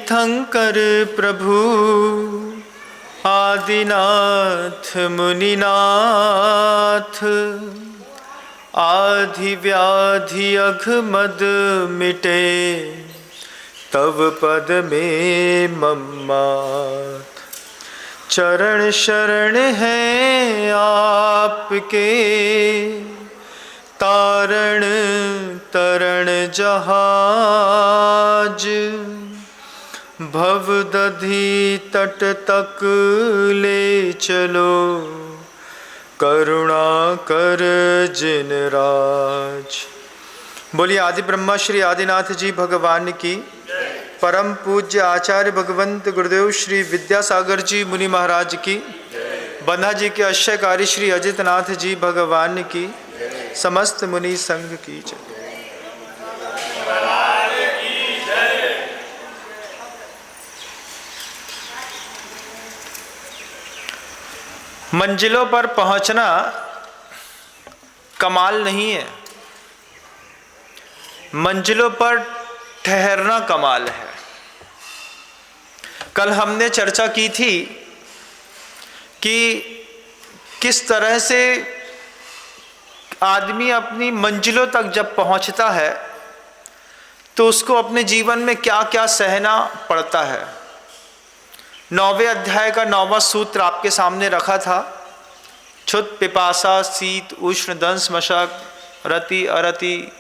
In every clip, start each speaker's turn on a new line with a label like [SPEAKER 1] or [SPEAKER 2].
[SPEAKER 1] तीर्थंकर प्रभु आदिनाथ मुनिनाथ, आधि व्याधि अघमद मिटे, तव पद में मम्मात। चरण शरण है आपके, तारण तरण जहाज, भव दधि तट तक ले चलो, करुणा कर जिन राज। बोलिए आदि ब्रह्मा श्री आदिनाथ जी भगवान की, परम पूज्य आचार्य भगवंत गुरुदेव श्री विद्यासागर जी मुनि महाराज की, बंधा जी के अश्यकारी श्री अजितनाथ जी भगवान की, समस्त मुनि संघ की जय। मंजिलों पर पहुंचना कमाल नहीं है, मंजिलों पर ठहरना कमाल है। कल हमने चर्चा की थी कि किस तरह से आदमी अपनी मंजिलों तक जब पहुंचता है तो उसको अपने जीवन में क्या क्या सहना पड़ता है। 9वें अध्याय का 9वां सूत्र आपके सामने रखा था। क्षुत पिपासा शीत उष्ण दंश मशक रति अरति,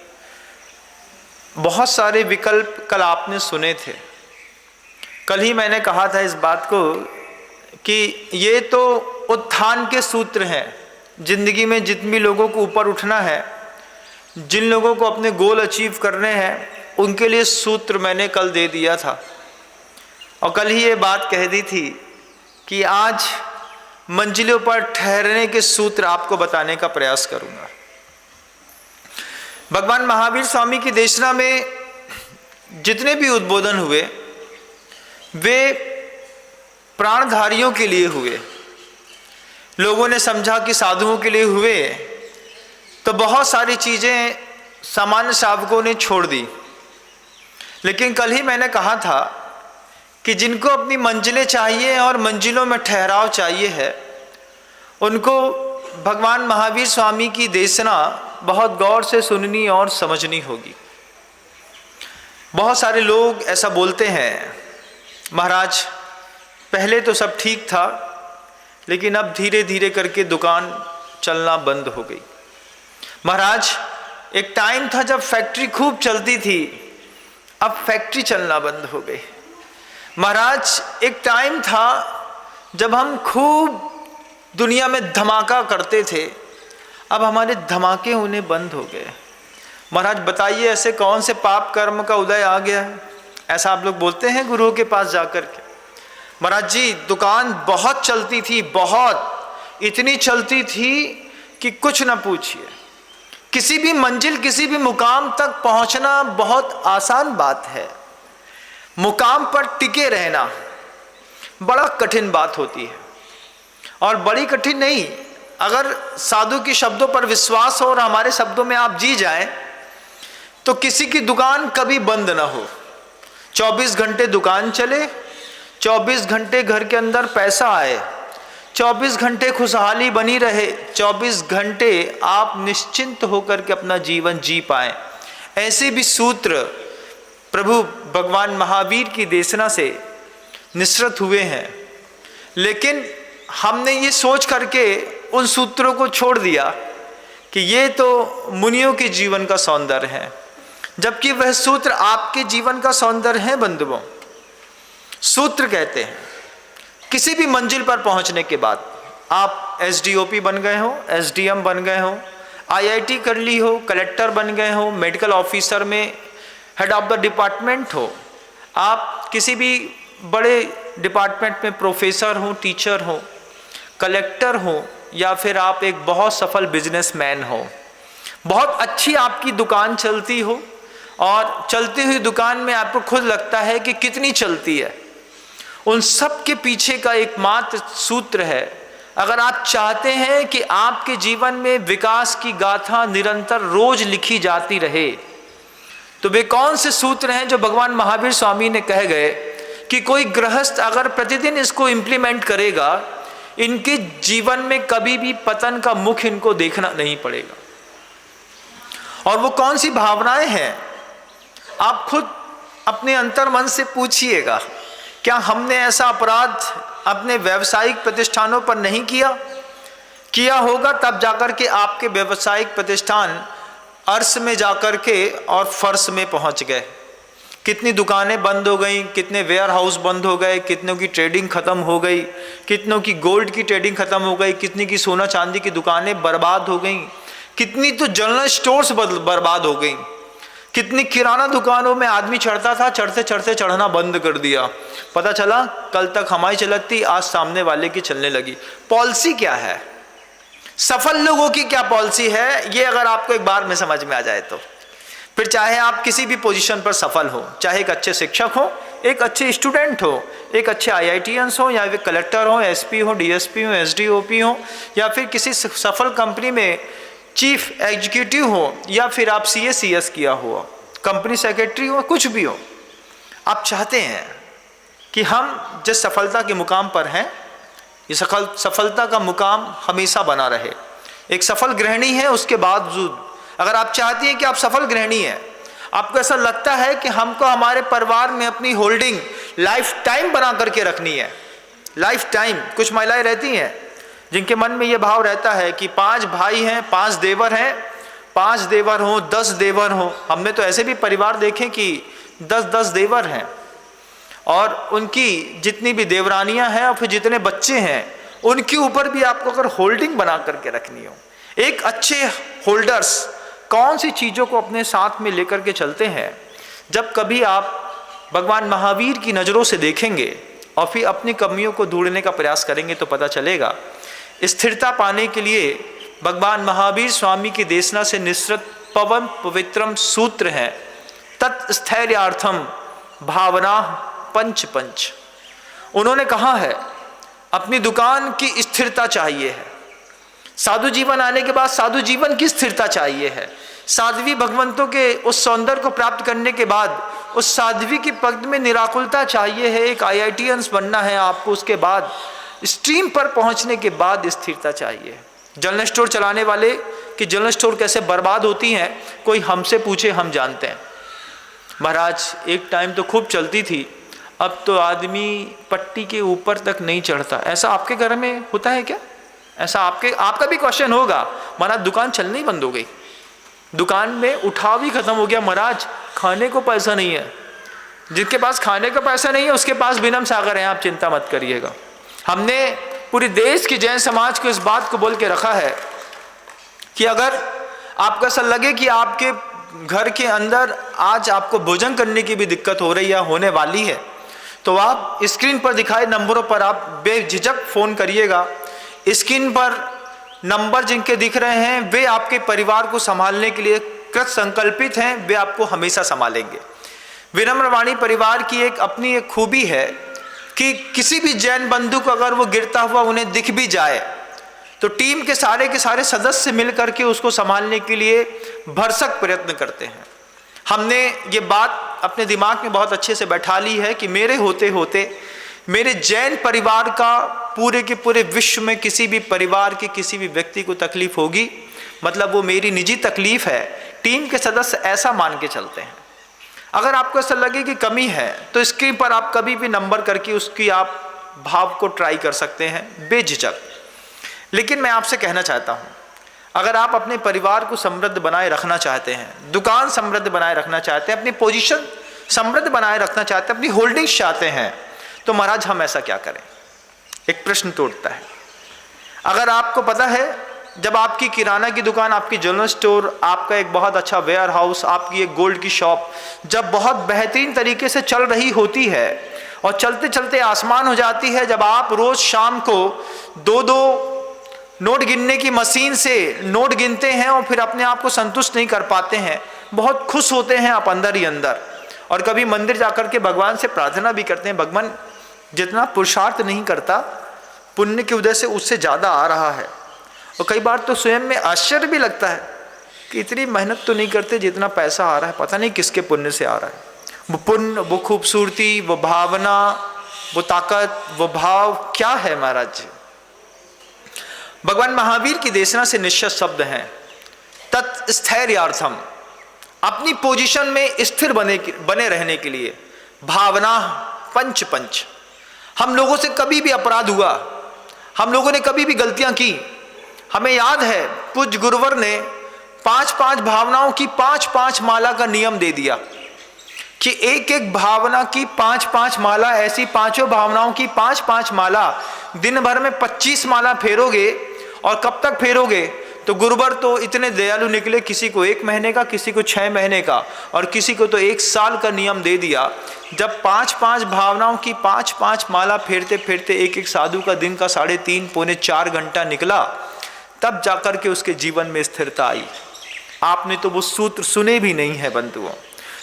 [SPEAKER 1] बहुत सारे विकल्प कल आपने सुने थे। कल ही मैंने कहा था इस बात को कि ये तो उत्थान के सूत्र हैं। जिंदगी में जितने लोगों को ऊपर उठना है, जिन लोगों को अपने गोल अचीव करने हैं, उनके लिए सूत्र मैंने कल दे दिया था। और कल ही ये बात कह दी थी कि आज मंजिलों पर ठहरने के सूत्र आपको बताने का प्रयास करूंगा। भगवान महावीर स्वामी की देशना में जितने भी उद्बोधन हुए वे प्राणधारियों के लिए हुए। लोगों ने समझा कि साधुओं के लिए हुए, तो बहुत सारी चीज़ें सामान्य साधकों ने छोड़ दी। लेकिन कल ही मैंने कहा था कि जिनको अपनी मंजिलें चाहिए और मंजिलों में ठहराव चाहिए है, उनको भगवान महावीर स्वामी की देशना बहुत गौर से सुननी और समझनी होगी। बहुत सारे लोग ऐसा बोलते हैं, महाराज पहले तो सब ठीक था, लेकिन अब धीरे धीरे करके दुकान चलना बंद हो गई। महाराज एक टाइम था जब फैक्ट्री खूब चलती थी, अब फैक्ट्री चलना बंद हो गई। महाराज एक टाइम था जब हम खूब दुनिया में धमाका करते थे, अब हमारे धमाके होने बंद हो गए। महाराज बताइए ऐसे कौन से पाप कर्म का उदय आ गया है? ऐसा आप लोग बोलते हैं गुरुओं के पास जाकर के। महाराज जी दुकान बहुत चलती थी, बहुत, इतनी चलती थी कि कुछ ना पूछिए। किसी भी मंजिल, किसी भी मुकाम तक पहुंचना बहुत आसान बात है, मुकाम पर टिके रहना बड़ा कठिन बात होती है। और बड़ी कठिन नहीं, अगर साधु के शब्दों पर विश्वास हो और हमारे शब्दों में आप जी जाएं, तो किसी की दुकान कभी बंद ना हो। 24 घंटे दुकान चले, 24 घंटे घर के अंदर पैसा आए, 24 घंटे खुशहाली बनी रहे, 24 घंटे आप निश्चिंत होकर के अपना जीवन जी पाएं। ऐसे भी सूत्र प्रभु भगवान महावीर की देशना से निसृत हुए हैं। लेकिन हमने ये सोच करके उन सूत्रों को छोड़ दिया कि ये तो मुनियों के जीवन का सौंदर्य है, जबकि वह सूत्र आपके जीवन का सौंदर्य है। बंधुओं, सूत्र कहते हैं किसी भी मंजिल पर पहुंचने के बाद आप एसडीओपी बन गए हो, एसडीएम बन गए हो, आईआईटी कर ली हो, कलेक्टर बन गए हो, मेडिकल ऑफिसर में हेड ऑफ द डिपार्टमेंट हो, आप किसी भी बड़े डिपार्टमेंट में प्रोफेसर हो, टीचर हो, कलेक्टर हो, या फिर आप एक बहुत सफल बिजनेसमैन हो, बहुत अच्छी आपकी दुकान चलती हो और चलती हुई दुकान में आपको खुद लगता है कि कितनी चलती है। उन सब के पीछे का एकमात्र सूत्र है, अगर आप चाहते हैं कि आपके जीवन में विकास की गाथा निरंतर रोज लिखी जाती रहे, तो वे कौन से सूत्र हैं जो भगवान महावीर स्वामी ने कह गए कि कोई गृहस्थ अगर प्रतिदिन इसको इम्प्लीमेंट करेगा, इनके जीवन में कभी भी पतन का मुख इनको देखना नहीं पड़ेगा। और वो कौन सी भावनाएं हैं, आप खुद अपने अंतर्मन से पूछिएगा, क्या हमने ऐसा अपराध अपने व्यावसायिक प्रतिष्ठानों पर नहीं किया होगा, तब जाकर के आपके व्यावसायिक प्रतिष्ठान अर्श में जाकर के और फर्श में पहुंच गए। कितनी दुकानें बंद हो गई, कितने वेयर हाउस बंद हो गए, कितनों की ट्रेडिंग खत्म हो गई, कितनों की गोल्ड की ट्रेडिंग खत्म हो गई, कितनी की सोना चांदी की दुकानें बर्बाद हो गई, कितनी तो जनरल स्टोर्स बर्बाद हो गई, कितनी किराना दुकानों में आदमी चढ़ता था, चढ़ते चढ़ते चढ़ना बंद कर दिया, पता चला कल तक हमारी चलती, आज सामने वाले की चलने लगी। पॉलिसी क्या है, सफल लोगों की क्या पॉलिसी है, ये अगर आपको एक बार में समझ में आ जाए तो फिर चाहे आप किसी भी पोजीशन पर सफल हो, चाहे एक अच्छे शिक्षक हो, एक अच्छे स्टूडेंट हो, एक अच्छे IITians हो, या फिर कलेक्टर हो, SP हो, DSP हो, SDOP हो, या फिर किसी सफल कंपनी में चीफ एग्जीक्यूटिव हो, या फिर आप CS किया हो, कंपनी सेक्रेटरी हो, कुछ भी हो, आप चाहते हैं कि हम जिस सफलता के मुकाम पर हैं, ये सफलता का मुकाम हमेशा बना रहे। एक सफल गृहिणी है, उसके बावजूद अगर आप चाहती हैं कि आप सफल गृहिणी हैं, आपको ऐसा लगता है कि हमको हमारे परिवार में अपनी होल्डिंग लाइफ टाइम बना करके रखनी है, लाइफ टाइम। कुछ महिलाएं रहती हैं जिनके मन में ये भाव रहता है कि 5 भाई हैं, 5 देवर हैं, 5 देवर हों, 10 देवर हों। हमने तो ऐसे भी परिवार देखे कि 10-10 देवर हैं, और उनकी जितनी भी देवरानियां हैं और फिर जितने बच्चे हैं, उनके ऊपर भी आपको अगर होल्डिंग बना करके रखनी हो। एक अच्छे होल्डर्स कौन सी चीज़ों को अपने साथ में लेकर के चलते हैं, जब कभी आप भगवान महावीर की नज़रों से देखेंगे और फिर अपनी कमियों को ढूंढने का प्रयास करेंगे तो पता चलेगा। स्थिरता पाने के लिए भगवान महावीर स्वामी की देशना से निसृत पवन पवित्रम सूत्र है, तत्स्थैर्यार्थम भावना पंच। उन्होंने कहा है अपनी दुकान की स्थिरता चाहिए है, साधु जीवन आने के बाद साधु जीवन की स्थिरता चाहिए है, साध्वी भगवंतों के उस सौंदर्य को प्राप्त करने के बाद उस साध्वी की पद में निराकुलता चाहिए है, एक IITians बनना है आपको, उसके बाद स्ट्रीम पर पहुंचने के बाद स्थिरता चाहिए। जनरल स्टोर चलाने वाले कि जनरल स्टोर कैसे बर्बाद होती हैं, कोई हमसे पूछे हम जानते हैं। महाराज एक टाइम तो खूब चलती थी, अब तो आदमी पट्टी के ऊपर तक नहीं चढ़ता। ऐसा आपके घर में होता है क्या? ऐसा आपका भी क्वेश्चन होगा, महाराज दुकान चलनी बंद हो गई, दुकान में उठाव ही खत्म हो गया, महाराज खाने को पैसा नहीं है। जिसके पास खाने का पैसा नहीं है उसके पास विनम्र सागर है, आप चिंता मत करिएगा। हमने पूरे देश की जैन समाज को इस बात को बोल के रखा है कि अगर आपको ऐसा लगे कि आपके घर के अंदर आज आपको भोजन करने की भी दिक्कत हो रही है, होने वाली है, तो आप स्क्रीन पर दिखाए नंबरों पर आप बेझिझक फ़ोन करिएगा। स्क्रीन पर नंबर जिनके दिख रहे हैं वे आपके परिवार को संभालने के लिए कृत संकल्पित हैं, वे आपको हमेशा संभालेंगे। विनम्रवाणी परिवार की एक अपनी एक खूबी है कि किसी भी जैन बंधु को अगर वो गिरता हुआ उन्हें दिख भी जाए तो टीम के सारे सदस्य मिलकर के उसको संभालने के लिए भरसक प्रयत्न करते हैं। हमने ये बात अपने दिमाग में बहुत अच्छे से बैठा ली है कि मेरे होते होते मेरे जैन परिवार का पूरे के पूरे विश्व में किसी भी परिवार के किसी भी व्यक्ति को तकलीफ होगी, मतलब वो मेरी निजी तकलीफ है, टीम के सदस्य ऐसा मान के चलते हैं। अगर आपको ऐसा लगे कि कमी है तो स्क्रीन पर आप कभी भी नंबर करके उसकी आप भाव को ट्राई कर सकते हैं बेझिझक। लेकिन मैं आपसे कहना चाहता हूँ, अगर आप अपने परिवार को समृद्ध बनाए रखना चाहते हैं, दुकान समृद्ध बनाए रखना चाहते हैं, अपनी पोजीशन समृद्ध बनाए रखना चाहते हैं, अपनी होल्डिंग्स चाहते हैं, तो महाराज हम ऐसा क्या करें? एक प्रश्न तोड़ता है। अगर आपको पता है जब आपकी किराना की दुकान, आपकी जनरल स्टोर, आपका एक बहुत अच्छा वेयर हाउस, आपकी एक गोल्ड की शॉप जब बहुत बेहतरीन तरीके से चल रही होती है और चलते चलते आसमान हो जाती है, जब आप रोज शाम को 2-2 नोट गिनने की मशीन से नोट गिनते हैं और फिर अपने आप को संतुष्ट नहीं कर पाते हैं, बहुत खुश होते हैं आप अंदर ही अंदर, और कभी मंदिर जाकर के भगवान से प्रार्थना भी करते हैं, भगवान जितना पुरुषार्थ नहीं करता पुण्य की वजह से उससे ज़्यादा आ रहा है। और कई बार तो स्वयं में आश्चर्य भी लगता है कि इतनी मेहनत तो नहीं करते जितना पैसा आ रहा है, पता नहीं किसके पुण्य से आ रहा है। वो पुण्य, वो खूबसूरती, वो भावना, वो ताकत, वो भाव क्या है महाराज? भगवान महावीर की देशना से निश्चित शब्द हैं, तत्स्थैर्यार्थम, अपनी पोजीशन में स्थिर बने रहने के लिए। भावना पंच पंच, हम लोगों से कभी भी अपराध हुआ, हम लोगों ने कभी भी गलतियां की, हमें याद है पूज्य गुरुवर ने 5-5 भावनाओं की 5-5 माला का नियम दे दिया कि एक एक भावना की 5-5 माला, ऐसी पांचों भावनाओं की 5-5 माला, दिन भर में 25 माला फेरोगे। और कब तक फेरोगे? तो गुरुवर तो इतने दयालु निकले, किसी को 1 महीने का, किसी को 6 महीने का, और किसी को तो 1 साल का नियम दे दिया। जब 5-5 भावनाओं की 5-5 माला फेरते फेरते एक एक साधु का दिन का 3.5 पौने 4 घंटा निकला, तब जाकर के उसके जीवन में स्थिरता आई। आपने तो वो सूत्र सुने भी नहीं है बंधुओं,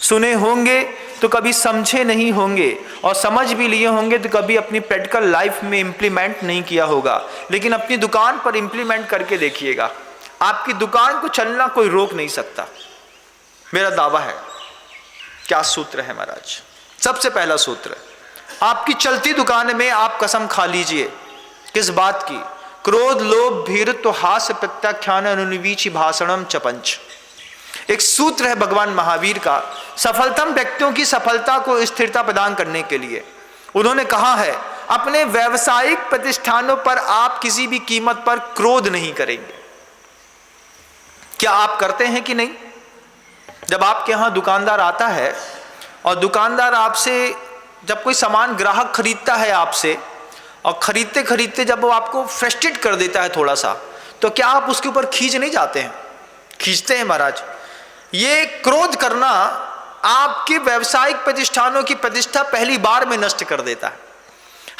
[SPEAKER 1] सुने होंगे तो कभी समझे नहीं होंगे, और समझ भी लिए होंगे तो कभी अपनी प्रैक्टिकल लाइफ में इम्प्लीमेंट नहीं किया होगा। लेकिन अपनी दुकान पर इम्प्लीमेंट करके देखिएगा, आपकी दुकान को चलना कोई रोक नहीं सकता, मेरा दावा है। क्या सूत्र है महाराज? सबसे पहला सूत्र, आपकी चलती दुकान में आप कसम खा लीजिए, किस बात की? क्रोध लोभ भीरुत्व हास्य प्रत्याख्यान अनुनिवीची भाषणम चपंच। एक सूत्र है भगवान महावीर का, सफलतम व्यक्तियों की सफलता को स्थिरता प्रदान करने के लिए। उन्होंने कहा है, अपने व्यावसायिक प्रतिष्ठानों पर आप किसी भी कीमत पर क्रोध नहीं करेंगे। क्या आप करते हैं कि नहीं? जब आपके यहां दुकानदार आता है और दुकानदार आपसे, जब कोई सामान ग्राहक खरीदता है आपसे, और खरीदते खरीदते जब वो आपको फ्रस्ट्रेट कर देता है थोड़ा सा, तो क्या आप उसके ऊपर खींच नहीं जाते हैं? खींचते हैं महाराज। ये क्रोध करना आपके व्यावसायिक प्रतिष्ठानों की प्रतिष्ठा पहली बार में नष्ट कर देता है।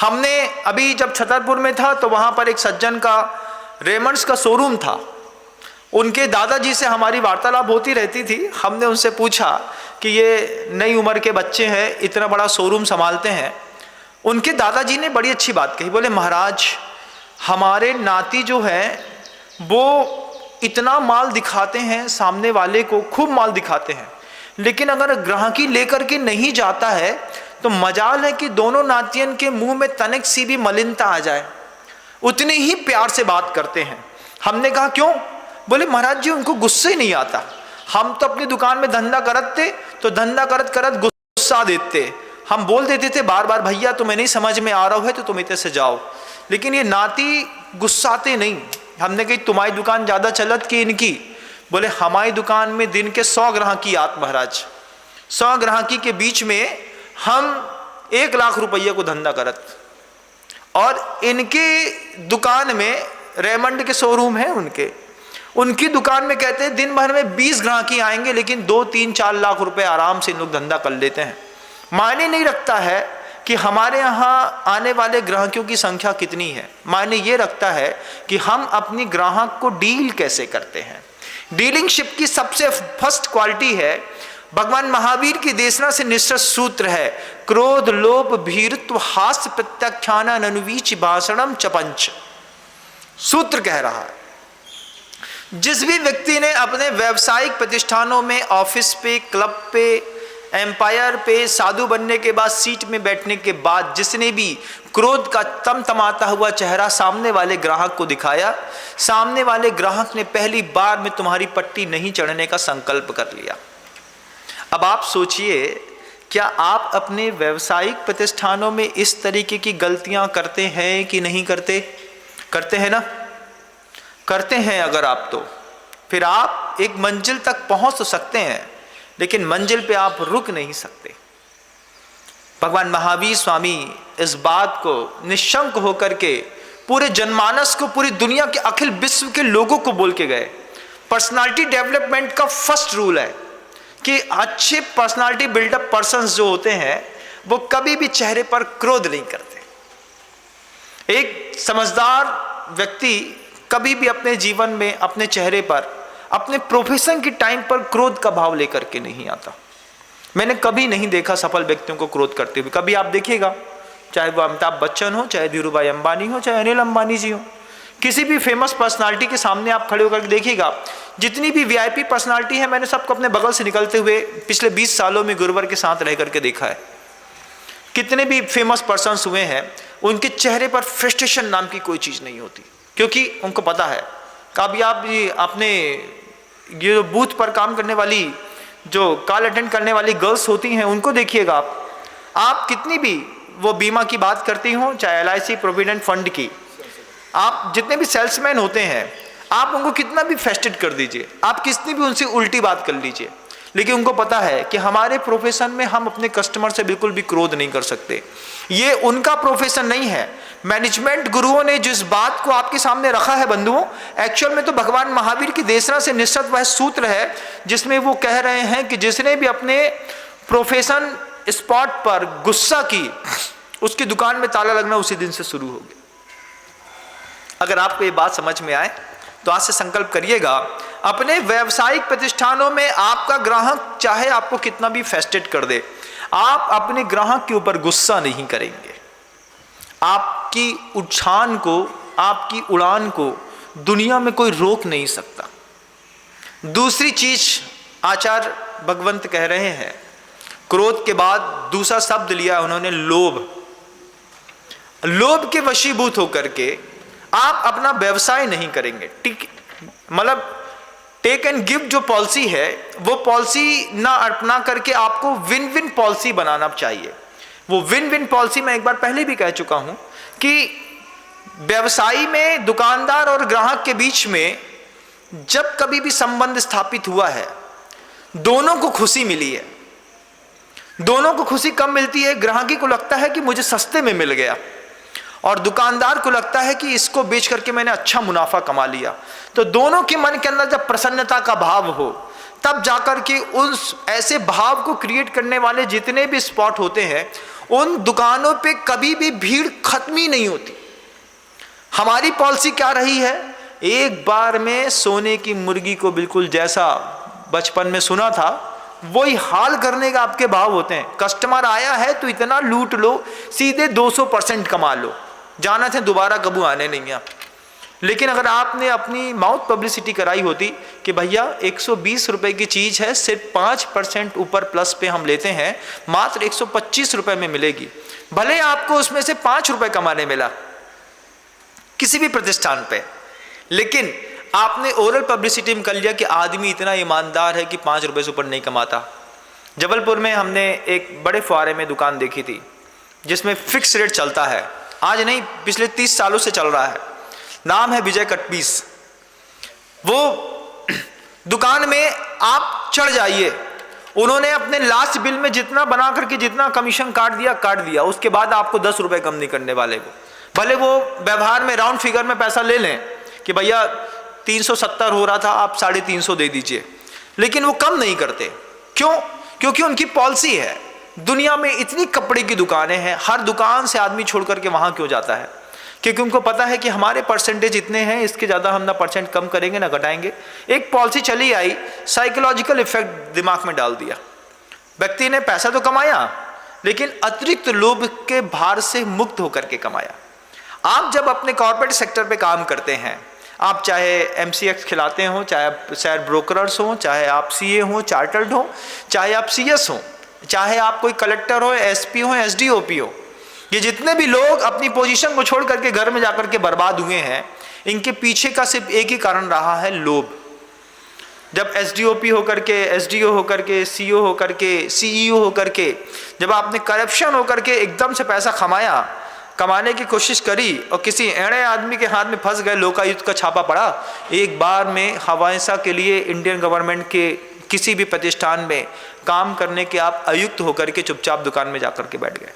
[SPEAKER 1] हमने अभी जब छतरपुर में था तो वहां पर एक सज्जन का रेमंड्स का शोरूम था, उनके दादाजी से हमारी वार्तालाप होती रहती थी। हमने उनसे पूछा कि ये नई उम्र के बच्चे हैं, इतना बड़ा शोरूम संभालते हैं। उनके दादाजी ने बड़ी अच्छी बात कही, बोले महाराज हमारे नाती जो हैं वो इतना माल दिखाते हैं सामने वाले को, खूब माल दिखाते हैं, लेकिन अगर ग्राहकी लेकर के नहीं जाता है तो मजाल है कि दोनों नातियन के मुंह में तनिक सी भी मलिनता आ जाए। उतने ही प्यार से बात करते हैं। हमने कहा क्यों? बोले महाराज जी उनको गुस्से ही नहीं आता। हम तो अपनी दुकान में धंधा करते तो धंधा करत करत गुस्सा देते, हम बोल देते थे बार बार, भैया तुम्हें नहीं समझ में आ रहा है तो तुम इतने से जाओ। लेकिन ये नाती गुस्साते नहीं। हमने कही तुम्हारी दुकान ज़्यादा चलत कि इनकी? बोले हमारी दुकान में दिन के 100 ग्राहकी आत महाराज, 100 ग्राहकी के बीच में हम 1 लाख रुपये को धंधा करत, और इनके दुकान में रेमंड के शोरूम है उनकी दुकान में कहते हैं दिन भर में 20 ग्राहकी आएंगे, लेकिन 2-3-4 लाख रुपए आराम से इन लोग धंधा कर लेते हैं। मायने नहीं रखता है कि हमारे यहाँ आने वाले ग्राहकों की संख्या कितनी है, मायने ये रखता है कि हम अपनी ग्राहक को डील कैसे करते हैं। डीलिंगशिप की सबसे फर्स्ट क्वालिटी है, भगवान महावीर की देशना से निश्चित सूत्र है, क्रोध लोभ भीरुत्व हास्य प्रत्याख्यान अनुवीच भाषणम चपंच। सूत्र कह रहा है, जिस भी व्यक्ति ने अपने व्यावसायिक प्रतिष्ठानों में, ऑफिस पे, क्लब पे, एम्पायर पे, साधु बनने के बाद सीट में बैठने के बाद जिसने भी क्रोध का तमतमाता हुआ चेहरा सामने वाले ग्राहक को दिखाया, सामने वाले ग्राहक ने पहली बार में तुम्हारी पट्टी नहीं चढ़ने का संकल्प कर लिया। अब आप सोचिए, क्या आप अपने व्यावसायिक प्रतिष्ठानों में इस तरीके की गलतियां करते हैं कि नहीं करते? करते हैं ना? करते हैं अगर आप, तो फिर आप एक मंजिल तक पहुंच तो सकते हैं, लेकिन मंजिल पे आप रुक नहीं सकते। भगवान महावीर स्वामी इस बात को निशंक होकर के पूरे जनमानस को, पूरी दुनिया के अखिल विश्व के लोगों को बोल के गए। पर्सनालिटी डेवलपमेंट का फर्स्ट रूल है कि अच्छे पर्सनालिटी बिल्डअप पर्सन्स जो होते हैं वो कभी भी चेहरे पर क्रोध नहीं करते। एक समझदार व्यक्ति कभी भी अपने जीवन में, अपने चेहरे पर, अपने प्रोफेशन के टाइम पर क्रोध का भाव लेकर के नहीं आता। मैंने कभी नहीं देखा सफल व्यक्तियों को क्रोध करते हुए। कभी आप देखिएगा, चाहे वो अमिताभ बच्चन हो, चाहे धीरूभाई अंबानी हो, चाहे अनिल अंबानी जी हो, किसी भी फेमस पर्सनालिटी के सामने आप खड़े होकर देखिएगा, जितनी भी वीआईपी पर्सनालिटी है, मैंने सबको अपने बगल से निकलते हुए पिछले 20 सालों में गुरुवर के साथ रह करके देखा है। कितने भी फेमस पर्सन्स हुए हैं, उनके चेहरे पर फ्रस्ट्रेशन नाम की कोई चीज़ नहीं होती, क्योंकि उनको पता है। कभी आप ये अपने ये जो बूथ पर काम करने वाली, जो कॉल अटेंड करने वाली गर्ल्स होती हैं, उनको देखिएगा आप कितनी भी वो बीमा की बात करती हों, चाहे LIC प्रोविडेंट फंड की, आप जितने भी सेल्समैन होते हैं, आप उनको कितना भी फेस्टेड कर दीजिए, आप कितनी भी उनसे उल्टी बात कर लीजिए, लेकिन उनको पता है कि हमारे प्रोफेशन में हम अपने कस्टमर से बिल्कुल भी क्रोध नहीं कर सकते। ये उनका प्रोफेशन नहीं है। मैनेजमेंट गुरुओं ने जिस बात को आपके सामने रखा है बंधुओं, एक्चुअल में तो भगवान महावीर की देशना से निश्चित वह सूत्र है जिसमें वो कह रहे हैं कि जिसने भी अपने प्रोफेशन स्पॉट पर गुस्सा की, उसकी दुकान में ताला लगना उसी दिन से शुरू हो गया। अगर आपको ये बात समझ में आए तो आज से संकल्प करिएगा, अपने व्यावसायिक प्रतिष्ठानों में आपका ग्राहक चाहे आपको कितना भी फेस्टेड कर दे, आप अपने ग्राहक के ऊपर गुस्सा नहीं करेंगे। आपकी उछान को, आपकी उड़ान को दुनिया में कोई रोक नहीं सकता। दूसरी चीज आचार्य भगवंत कह रहे हैं, क्रोध के बाद दूसरा शब्द लिया उन्होंने, लोभ। लोभ के वशीभूत होकर के आप अपना व्यवसाय नहीं करेंगे। मतलब टेक एंड गिव जो पॉलिसी है, वो पॉलिसी ना अपना करके आपको विन विन पॉलिसी बनाना चाहिए। वो विन विन पॉलिसी मैं एक बार पहले भी कह चुका हूं कि व्यवसायी में दुकानदार और ग्राहक के बीच में जब कभी भी संबंध स्थापित हुआ है, दोनों को खुशी मिली है। दोनों को खुशी कब मिलती है? ग्राहकी को लगता है कि मुझे सस्ते में मिल गया, और दुकानदार को लगता है कि इसको बेच करके मैंने अच्छा मुनाफा कमा लिया। तो दोनों के मन के अंदर जब प्रसन्नता का भाव हो, तब जाकर के उस ऐसे भाव को क्रिएट करने वाले जितने भी स्पॉट होते हैं, उन दुकानों पे कभी भी भीड़ खत्म ही नहीं होती। हमारी पॉलिसी क्या रही है? एक बार में सोने की मुर्गी को बिल्कुल जैसा बचपन में सुना था, वही हाल करने का आपके भाव होते हैं। कस्टमर आया है तो इतना लूट लो, सीधे 200% कमा लो, जाना थे दोबारा कबू आने नहीं है। लेकिन अगर आपने अपनी माउथ पब्लिसिटी कराई होती कि भैया 120 रुपए की चीज है, सिर्फ 5% ऊपर प्लस पे हम लेते हैं, मात्र 125 रुपए में मिलेगी, भले आपको उसमें से 5 रुपए कमाने मिला किसी भी प्रतिष्ठान पे, लेकिन आपने ओरल पब्लिसिटी में कर लिया कि आदमी इतना ईमानदार है कि 5 रुपए से ऊपर नहीं कमाता। जबलपुर में हमने एक बड़े फुआरे में दुकान देखी थी जिसमें फिक्स रेट चलता है, आज नहीं पिछले 30 सालों से चल रहा है। नाम है विजय कटपीस। वो दुकान में आप चढ़ जाइए, उन्होंने अपने लास्ट बिल में जितना बना करके जितना कमीशन काट दिया, उसके बाद आपको 10 रुपए कम नहीं करने वाले। वो भले वो व्यवहार में राउंड फिगर में पैसा ले लें कि भैया 370 हो रहा था, आप 350 दे दीजिए, लेकिन वो कम नहीं करते। क्यों? क्योंकि उनकी पॉलिसी है। दुनिया में इतनी कपड़े की दुकानें हैं, हर दुकान से आदमी छोड़ करके वहां क्यों जाता है? क्योंकि उनको पता है कि हमारे परसेंटेज इतने हैं, इसके ज़्यादा हम ना परसेंट कम करेंगे ना घटाएंगे। एक पॉलिसी चली आई, साइकोलॉजिकल इफेक्ट दिमाग में डाल दिया। व्यक्ति ने पैसा तो कमाया, लेकिन अतिरिक्त लोभ के भार से मुक्त होकर के कमाया। आप जब अपने कॉर्पोरेट सेक्टर पे काम करते हैं, आप चाहे MCX खिलाते हो, चाहे आप शेयर ब्रोकर्स हो, चाहे आप CA हो, चार्टर्ड हो, चाहे आप CS हो, चाहे आप कोई कलेक्टर हो, SP हो, SDOP हो, ये जितने भी लोग अपनी पोजीशन को छोड़ करके घर में जाकर के बर्बाद हुए हैं, इनके पीछे का सिर्फ एक ही कारण रहा है, लोभ। जब SDOP होकर के, SDO होकर के, CO होकर के, CEO होकर के, जब आपने करप्शन होकर के एकदम से पैसा कमाने की कोशिश करी और किसी एड़े आदमी के हाथ में फंस गए, लोकायुक्त का छापा पड़ा, एक बार में हवासा के लिए इंडियन गवर्नमेंट के किसी भी प्रतिष्ठान में काम करने के आप अयुक्त होकर के चुपचाप दुकान में जाकर के बैठ गए।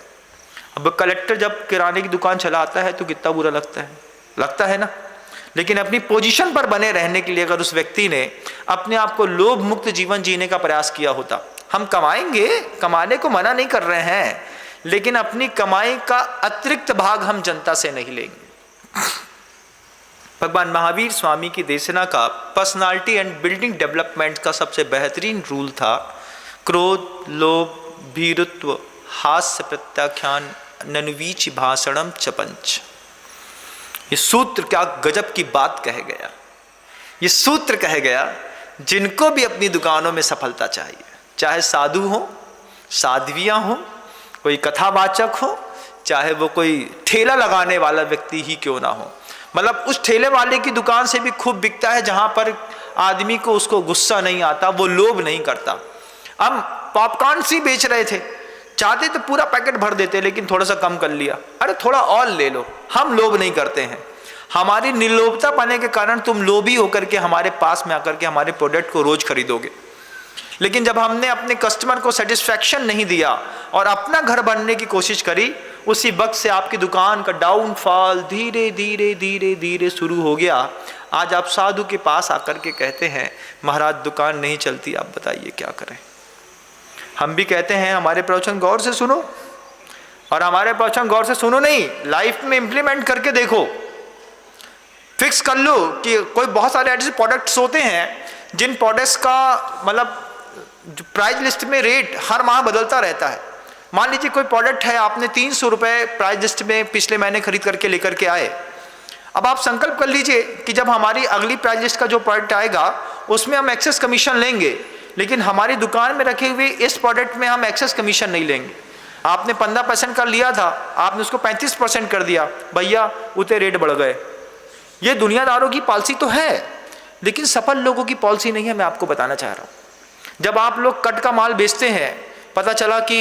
[SPEAKER 1] अब कलेक्टर जब किराने की दुकान चलाता है तो कितना बुरा लगता है ना। लेकिन अपनी पोजीशन पर बने रहने के लिए अगर उस व्यक्ति ने अपने आप को लोभ मुक्त जीवन जीने का प्रयास किया होता, हम कमाएंगे, कमाने को मना नहीं कर रहे हैं, लेकिन अपनी कमाई का अतिरिक्त भाग हम जनता से नहीं लेंगे। भगवान महावीर स्वामी की देशना का पर्सनालिटी एंड बिल्डिंग डेवलपमेंट का सबसे बेहतरीन रूल था क्रोध, लोभ, भीरुत्व, हास्य प्रत्याख्यान, ननुवीच भाषणम चपंच। ये सूत्र क्या गजब की बात कह गया। ये सूत्र कह गया जिनको भी अपनी दुकानों में सफलता चाहिए, चाहे साधु हो, साध्वियाँ हो, कोई कथावाचक हो, चाहे वो कोई ठेला लगाने वाला व्यक्ति ही क्यों ना हो, मतलब उस ठेले वाले की दुकान से भी खूब बिकता है जहाँ पर आदमी को उसको गुस्सा नहीं आता, वो लोभ नहीं करता। हम पॉपकॉर्न सी बेच रहे थे, चाहते तो पूरा पैकेट भर देते, लेकिन थोड़ा सा कम कर लिया, अरे थोड़ा और ले लो। हम लोभ नहीं करते हैं। हमारी निर्लोभता पाने के कारण तुम लोभी होकर के हमारे पास में आकर के हमारे प्रोडक्ट को रोज खरीदोगे। लेकिन जब हमने अपने कस्टमर को सेटिस्फैक्शन नहीं दिया और अपना घर बनने की कोशिश करी, उसी वक्त से आपकी दुकान का डाउनफॉल धीरे धीरे धीरे धीरे शुरू हो गया। आज आप साधु के पास आकर के कहते हैं महाराज दुकान नहीं चलती, आप बताइए क्या करें। हम भी कहते हैं हमारे प्रवचन गौर से सुनो, और हमारे प्रवचन गौर से सुनो नहीं, लाइफ में इंप्लीमेंट करके देखो। फिक्स कर लो कि कोई बहुत सारे ऐसे प्रोडक्ट्स होते हैं जिन प्रोडक्ट्स का मतलब प्राइस लिस्ट में रेट हर माह बदलता रहता है। मान लीजिए कोई प्रोडक्ट है, आपने 300 रुपये प्राइस लिस्ट में पिछले महीने खरीद करके लेकर के आए। अब आप संकल्प कर लीजिए कि जब हमारी अगली प्राइस लिस्ट का जो प्रोडक्ट आएगा उसमें हम एक्सेस कमीशन लेंगे, लेकिन हमारी दुकान में रखे हुए इस प्रोडक्ट में हम एक्सेस कमीशन नहीं लेंगे। आपने 15% का लिया था, आपने उसको 35% कर दिया, भैया उतने रेट बढ़ गए। ये दुनियादारों की पॉलिसी तो है, लेकिन सफल लोगों की पॉलिसी नहीं है। मैं आपको बताना चाह रहा हूँ, जब आप लोग कट का माल बेचते हैं, पता चला कि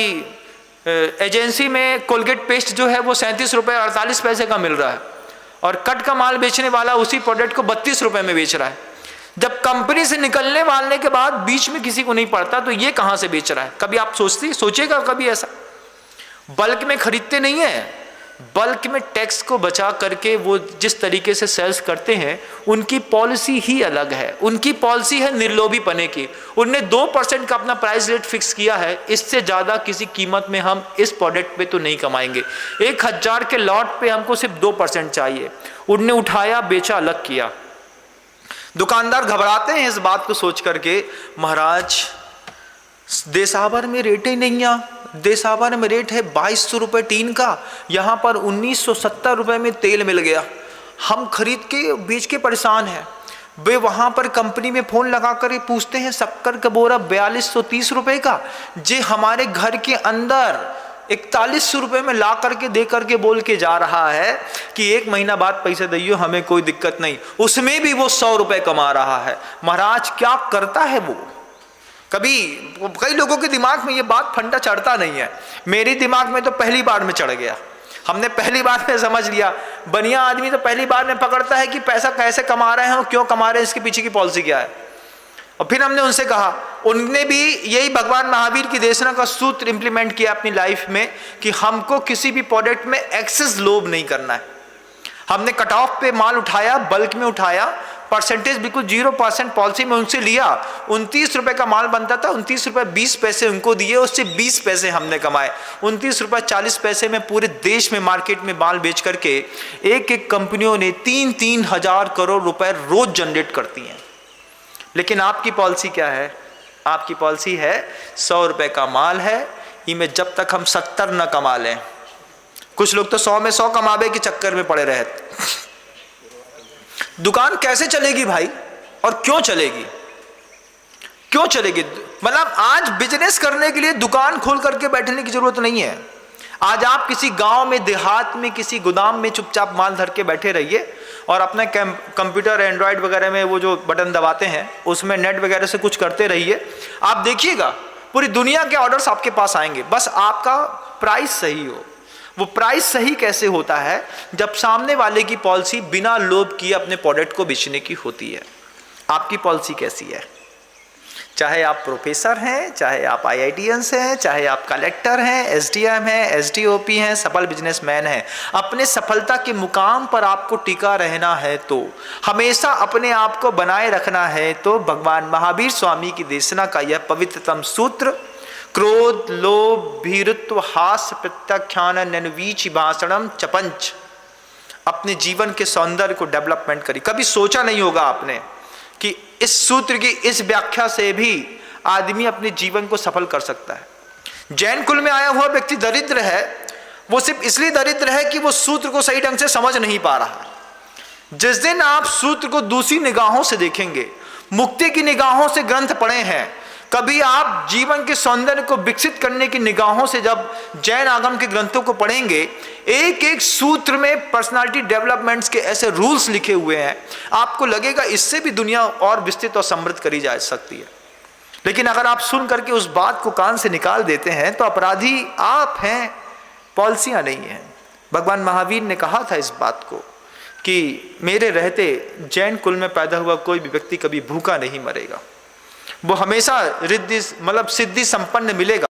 [SPEAKER 1] एजेंसी में कोलगेट पेस्ट जो है वो 37 रुपये 48 पैसे का मिल रहा है, और कट का माल बेचने वाला उसी प्रोडक्ट को 32 रुपये में बेच रहा है। जब कंपनी से निकलने वाले के बाद बीच में किसी को नहीं पड़ता तो ये कहाँ से बेच रहा है? कभी आप सोचेगा कभी ऐसा? बल्क में खरीदते नहीं है, बल्क में टैक्स को बचा करके वो जिस तरीके से सेल्स करते हैं उनकी पॉलिसी ही अलग है। उनकी पॉलिसी है निर्लोभी पने की। उनने 2% का अपना प्राइस रेट फिक्स किया है, इससे ज़्यादा किसी कीमत में हम इस प्रोडक्ट पे तो नहीं कमाएंगे। 1000 के लॉट पे हमको सिर्फ 2% चाहिए। उनने उठाया, बेचा, अलग किया। दुकानदार घबराते हैं इस बात को सोच करके, महाराज देसावर में रेट ही नहीं है, देसावर में रेट है 2200 रुपये टीन का, यहाँ पर 1970 रुपये में तेल मिल गया। हम खरीद के बेच के परेशान हैं। वे वहाँ पर कंपनी में फ़ोन लगा कर पूछते हैं शक्कर का बोरा 4230 रुपये का, जे हमारे घर के अंदर 4100 रुपये में ला करके दे करके बोल के जा रहा है कि 1 महीना बाद पैसे दियो, हमें कोई दिक्कत नहीं। उसमें भी वो 100 रुपये कमा रहा है। महाराज क्या करता है वो? कई लोगों के दिमाग में ये बात फंडा चढ़ता नहीं है। मेरी दिमाग में तो पहली बार में चढ़ गया। हमने पहली बार में समझ लिया। बनिया आदमी तो पहली बार में पकड़ता है कि पैसा कैसे कमा रहे हैं और क्यों कमा रहे हैं, इसके पीछे की पॉलिसी क्या है। और फिर हमने उनसे कहा, उनने भी यही भगवान महावीर की देशना का सूत्र इंप्लीमेंट किया अपनी लाइफ में कि हमको किसी भी प्रोडक्ट में एक्सेस लोभ नहीं करना है। हमने कट ऑफ पे माल उठाया, बल्क में उठाया, परसेंटेज बिल्कुल 0% पॉलिसी में उनसे लिया। 29 रुपये का माल बनता था, 29 रुपये 20 पैसे उनको दिए, उससे 20 पैसे हमने कमाए। 29 रुपये 40 पैसे में पूरे देश में मार्केट में माल बेच करके एक एक कंपनियों ने 3-3 हजार करोड़ रुपए रोज जनरेट करती हैं। लेकिन आपकी पॉलिसी क्या है? आपकी पॉलिसी है 100 रुपये का माल है, इनमें जब तक हम 70 न कमा लें। कुछ लोग तो 100 में 100 कमावे के चक्कर में पड़े रहे। दुकान कैसे चलेगी भाई? और क्यों चलेगी? क्यों चलेगी? मतलब आज बिजनेस करने के लिए दुकान खोल करके बैठने की जरूरत नहीं है। आज आप किसी गांव में, देहात में, किसी गोदाम में चुपचाप माल धर के बैठे रहिए और अपने कंप्यूटर, एंड्रॉयड वगैरह में वो जो बटन दबाते हैं उसमें नेट वगैरह से कुछ करते रहिए। आप देखिएगा पूरी दुनिया के ऑर्डर्स आपके पास आएंगे, बस आपका प्राइस सही हो। वो प्राइस सही कैसे होता है? जब सामने वाले की पॉलिसी बिना लोभ किए अपने प्रोडक्ट को बेचने की होती है। आपकी पॉलिसी कैसी है? चाहे आप प्रोफेसर हैं, चाहे आप IITians हैं, चाहे आप कलेक्टर हैं, SDM हैं, SDOP हैं, सफल बिजनेसमैन हैं, अपने सफलता के मुकाम पर आपको टिका रहना है तो, हमेशा अपने आप को बनाए रखना है तो भगवान महावीर स्वामी की देशना का यह पवित्रतम सूत्र, क्रोध, लोभ, भीरुत्व, हास्य, प्रत्याख्यान, नन्वीच भाषणम चपंच, अपने जीवन के सौंदर्य को डेवलपमेंट करी। कभी सोचा नहीं होगा आपने कि इस सूत्र की इस व्याख्या से भी आदमी अपने जीवन को सफल कर सकता है। जैन कुल में आया हुआ व्यक्ति दरिद्र है, वो सिर्फ इसलिए दरिद्र है कि वो सूत्र को सही ढंग से समझ नहीं पा रहा। जिस दिन आप सूत्र को दूसरी निगाहों से देखेंगे, मुक्ति की निगाहों से ग्रंथ पढ़े हैं, कभी आप जीवन के सौंदर्य को विकसित करने की निगाहों से जब जैन आगम के ग्रंथों को पढ़ेंगे, एक एक सूत्र में पर्सनालिटी डेवलपमेंट्स के ऐसे रूल्स लिखे हुए हैं, आपको लगेगा इससे भी दुनिया और विस्तृत और समृद्ध करी जा सकती है। लेकिन अगर आप सुन करके उस बात को कान से निकाल देते हैं तो अपराधी आप हैं, पॉलिसियां नहीं हैं। भगवान महावीर ने कहा था इस बात को कि मेरे रहते जैन कुल में पैदा हुआ कोई भी व्यक्ति कभी भूखा नहीं मरेगा, वो हमेशा रिद्धि मतलब सिद्धि संपन्न मिलेगा,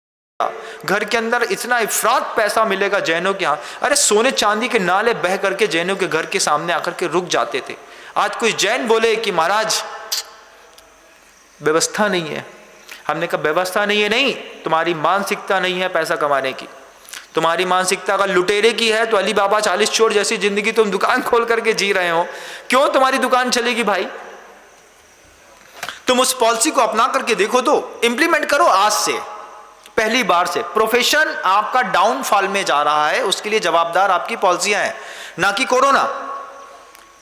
[SPEAKER 1] घर के अंदर इतना इफरात पैसा मिलेगा जैनों के यहाँ। अरे सोने चांदी के नाले बह करके जैनों के घर के सामने आकर के रुक जाते थे। आज कोई जैन बोले कि महाराज व्यवस्था नहीं है, हमने कहा व्यवस्था नहीं है, नहीं, तुम्हारी मानसिकता नहीं है पैसा कमाने की। तुम्हारी मानसिकता अगर लुटेरे की है तो अली बाबा 40 चोर जैसी जिंदगी तुम दुकान खोल करके जी रहे हो, क्यों तुम्हारी दुकान चलेगी भाई? तुम उस पॉलिसी को अपना करके देखो, तो इंप्लीमेंट करो आज से, पहली बार से। प्रोफेशन आपका डाउनफॉल में जा रहा है, उसके लिए जवाबदार आपकी पॉलिसियां हैं, ना कि कोरोना।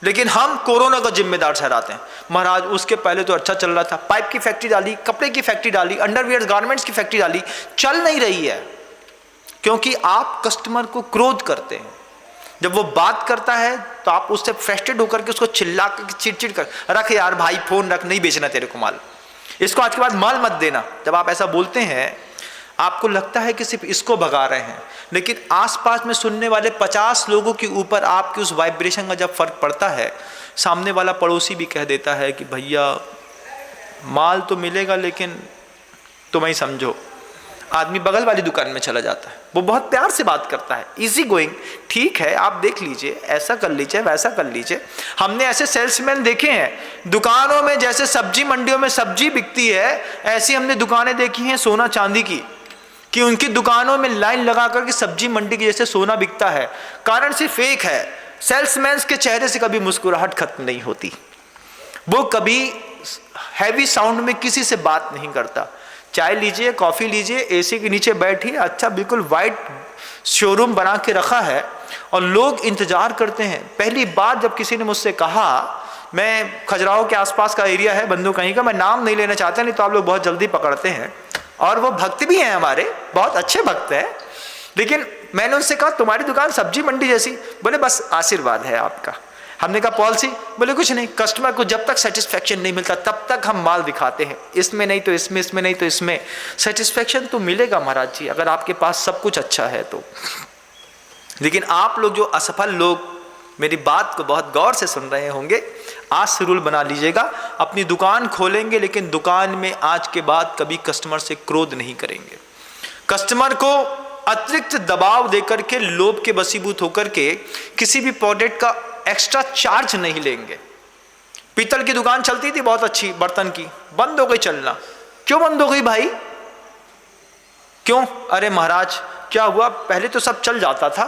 [SPEAKER 1] लेकिन हम कोरोना का जिम्मेदार ठहराते हैं। महाराज उसके पहले तो अच्छा चल रहा था, पाइप की फैक्ट्री डाली, कपड़े की फैक्ट्री डाली, अंडरवियर गारमेंट्स की फैक्ट्री डाली, चल नहीं रही है, क्योंकि आप कस्टमर को क्रोध करते हैं। जब वो बात करता है तो आप उससे फ्रस्ट्रेट होकर के उसको चिल्ला कर चिड़चिड़ कर, रख यार भाई फोन रख, नहीं बेचना तेरे को माल, इसको आज के बाद माल मत देना। जब आप ऐसा बोलते हैं आपको लगता है कि सिर्फ इसको भगा रहे हैं, लेकिन आसपास में सुनने वाले 50 लोगों के ऊपर आपकी उस वाइब्रेशन का जब फर्क पड़ता है, सामने वाला पड़ोसी भी कह देता है कि भैया माल तो मिलेगा लेकिन तुम ही समझो। आदमी बगल वाली दुकान में चला जाता है, वो बहुत प्यार से बात करता है, इजी गोइंग, ठीक है आप देख लीजिए, ऐसा कर लीजिए, वैसा कर लीजिए। हमने ऐसे सेल्समैन देखे हैं दुकानों में, जैसे सब्जी मंडियों में सब्जी बिकती है, ऐसी हमने दुकानें देखी हैं सोना चांदी की, कि उनकी दुकानों में लाइन लगा करके सब्जी मंडी की जैसे सोना बिकता है। कारण सिर्फ एक है, सेल्समैन के चेहरे से कभी मुस्कुराहट खत्म नहीं होती, वो कभी हैवी साउंड में किसी से बात नहीं करता। चाय लीजिए, कॉफ़ी लीजिए, एसी के नीचे बैठिए, अच्छा बिल्कुल वाइट शोरूम बना के रखा है और लोग इंतज़ार करते हैं। पहली बार जब किसी ने मुझसे कहा, मैं खजुराहो के आसपास का एरिया है बंदू कहीं का, मैं नाम नहीं लेना चाहता, नहीं तो आप लोग बहुत जल्दी पकड़ते हैं, और वो भक्त भी हैं हमारे, बहुत अच्छे भक्त हैं। लेकिन मैंने उनसे कहा तुम्हारी दुकान सब्जी मंडी जैसी, बोले बस आशीर्वाद है आपका। हमने कहा पॉलिसी, बोले कुछ नहीं, कस्टमर को जब तक सेटिस्फैक्शन नहीं मिलता तब तक हम माल दिखाते हैं, इसमें नहीं तो इसमें, इसमें नहीं तो इसमें। सेटिस्फैक्शन तो मिलेगा महाराज जी अगर आपके पास सब कुछ अच्छा है तो। लेकिन आप लोग जो असफल लोग मेरी बात को बहुत गौर से सुन रहे होंगे, आज से रूल बना लीजिएगा, अपनी दुकान खोलेंगे लेकिन दुकान में आज के बाद कभी कस्टमर से क्रोध नहीं करेंगे, कस्टमर को अतिरिक्त दबाव देकर के, लोभ के वशीभूत होकर के किसी भी प्रोडक्ट का एक्स्ट्रा चार्ज नहीं लेंगे। पीतल की दुकान चलती थी बहुत अच्छी बर्तन की, बंद हो गई चलना। क्यों बंद हो गई भाई? क्यों? अरे महाराज क्या हुआ, पहले तो सब चल जाता था,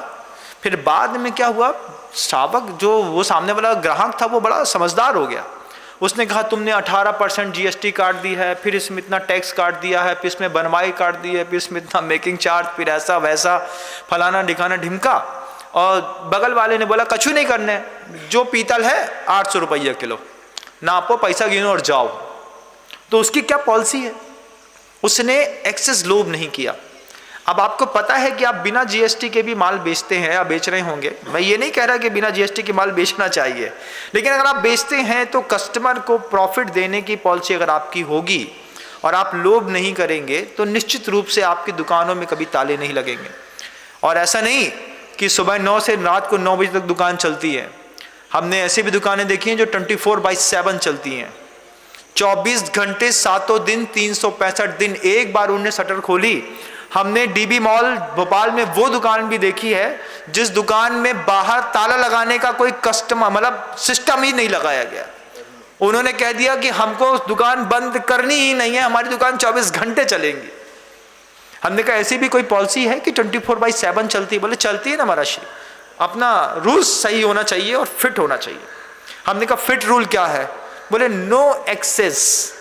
[SPEAKER 1] फिर बाद में क्या हुआ, श्रावक जो वो सामने वाला ग्राहक था वो बड़ा समझदार हो गया, उसने कहा तुमने 18% GST काट दी है, फिर इसमें इतना टैक्स काट दिया है, फिर इसमें बनवाई काट दी है, फिर इसमें इतना मेकिंग चार्ज, फिर ऐसा वैसा फलाना ढिकाना ढिमका। और बगल वाले ने बोला कछु नहीं करने, जो पीतल है 800 रुपये किलो, नापो, पैसा गिनो और जाओ। तो उसकी क्या पॉलिसी है? उसने एक्सेस लोभ नहीं किया। अब आपको पता है कि आप बिना GST के भी माल बेचते हैं या बेच रहे होंगे, मैं ये नहीं कह रहा कि बिना GST के माल बेचना चाहिए, लेकिन अगर आप बेचते हैं तो कस्टमर को प्रॉफिट देने की पॉलिसी अगर आपकी होगी और आप लोभ नहीं करेंगे तो निश्चित रूप से आपकी दुकानों में कभी ताले नहीं लगेंगे। और ऐसा नहीं कि सुबह 9 से रात को 9 बजे तक दुकान चलती है, हमने ऐसी भी दुकानें देखी हैं जो 24/7 चलती हैं, 24 घंटे 7 दिन 365 दिन। एक बार उन्होंने शटर खोली, हमने DB मॉल भोपाल में वो दुकान भी देखी है जिस दुकान में बाहर ताला लगाने का कोई कस्टमर मतलब सिस्टम ही नहीं लगाया गया। उन्होंने कह दिया कि हमको दुकान बंद करनी ही नहीं है, हमारी दुकान 24 घंटे चलेंगी। हमने कहा ऐसी भी कोई पॉलिसी है कि 24/7 चलती है? बोले चलती है ना महाराज, अपना रूल्स सही होना चाहिए और फिट होना चाहिए। हमने कहा फिट रूल क्या है? बोले नो एक्सेस,